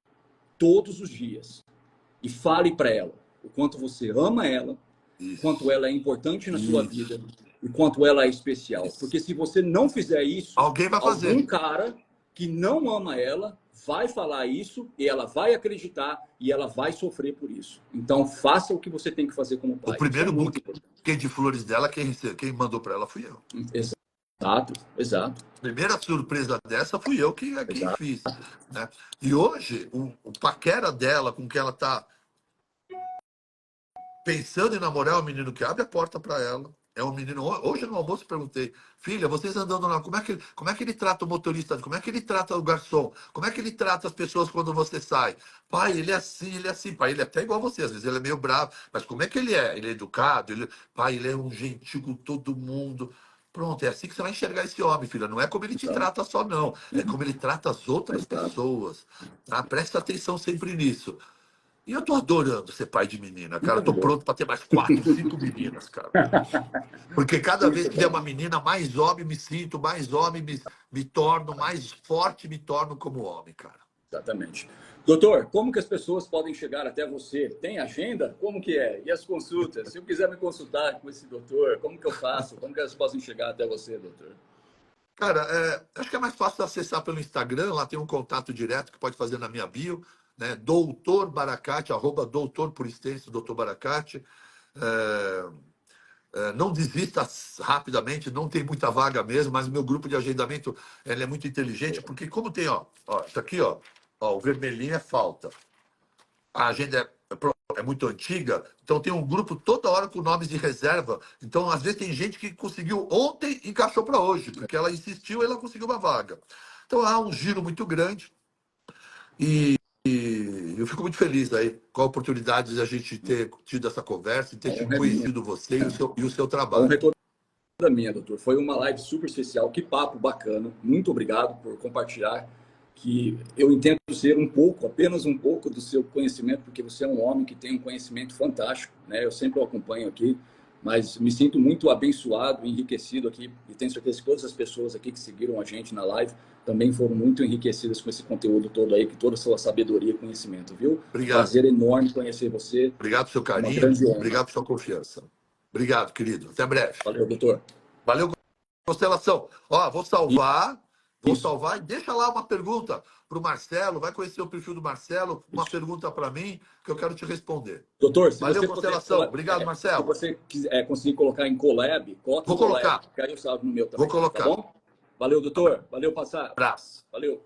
e fale para ela o quanto você ama ela, o quanto Isso, ela é importante na sua vida, isso, e o quanto ela é especial. isso. Porque se você não fizer isso, Alguém vai algum fazer. cara que não ama ela vai falar isso, e ela vai acreditar, e ela vai sofrer por isso. Então, faça o que você tem que fazer como O pai. Isso é primeiro muito buquê importante. de flores dela, quem mandou para ela fui eu. Exato, exato, A primeira surpresa dessa fui eu quem exato. fiz. Né? E hoje, o paquera dela, com que ela está pensando em namorar, é um menino que abre a porta para ela. É um menino. Hoje no almoço eu perguntei, filha, vocês andando lá, como é que ele trata o motorista? Como é que ele trata o garçom? Como é que ele trata as pessoas quando você sai? Pai, ele é assim. Pai, ele é até igual a você, às vezes ele é meio bravo. Mas como é que ele é? Ele é educado? Pai, ele é um gentil com todo mundo. Pronto, é assim que você vai enxergar esse homem, filha. Não é como ele te Exato. trata só, não. É como ele trata as outras Exato. pessoas. Tá? Presta atenção sempre nisso. E eu tô adorando ser pai de menina, cara. Eu Muito tô bom. pronto para ter mais 4, 5 meninas, cara. Porque cada vez Muito que der uma bom. menina, mais homem me sinto, mais homem me torno, mais forte me torno como homem, cara. Exatamente. Doutor, como que as pessoas podem chegar até você? Tem agenda? Como que é? E as consultas? Se eu quiser me consultar com esse doutor, como que eu faço? Como que elas podem chegar até você, doutor? Cara, acho que é mais fácil acessar pelo Instagram, lá tem um contato direto que pode fazer na minha bio, né? Doutor Baracate, @ doutor por extenso, doutor Baracate. Não desista rapidamente, não tem muita vaga mesmo, mas o meu grupo de agendamento ele é muito inteligente, porque como tem, isso aqui, o vermelhinho é falta. A agenda é muito antiga, então tem um grupo toda hora com nomes de reserva. Então, às vezes, tem gente que conseguiu ontem e encaixou para hoje, porque ela insistiu e ela conseguiu uma vaga. Então, há um giro muito grande e eu fico muito feliz aí com a oportunidade de a gente ter tido essa conversa e ter Honra é minha. conhecido você e o seu A honra é trabalho. toda minha, doutor. Foi uma live super especial. Que papo bacana. Muito obrigado por compartilhar. Que eu entendo ser um pouco, apenas um pouco do seu conhecimento, porque você é um homem que tem um conhecimento fantástico, né? Eu sempre o acompanho aqui, mas me sinto muito abençoado, enriquecido aqui, e tenho certeza que todas as pessoas aqui que seguiram a gente na live também foram muito enriquecidas com esse conteúdo todo aí, com toda a sua sabedoria e conhecimento, viu? Obrigado. Prazer enorme conhecer você, Obrigado pelo seu é uma carinho, grande honra. obrigado pela sua confiança. Obrigado, querido. Até breve. Valeu, doutor. Valeu, Constelação. Vou Isso. salvar e deixa lá uma pergunta para o Marcelo. Vai conhecer o perfil do Marcelo, uma Isso. pergunta para mim que eu quero te responder. Doutor, se Valeu, você puder, Constelação. Obrigado, se Marcelo. você quiser, conseguir colocar em collab, coloca Vou em collab, colocar, que aí eu salvo no meu vou também, tá colocar. bom? Valeu, doutor. Valeu, Passar. Abraço. Valeu.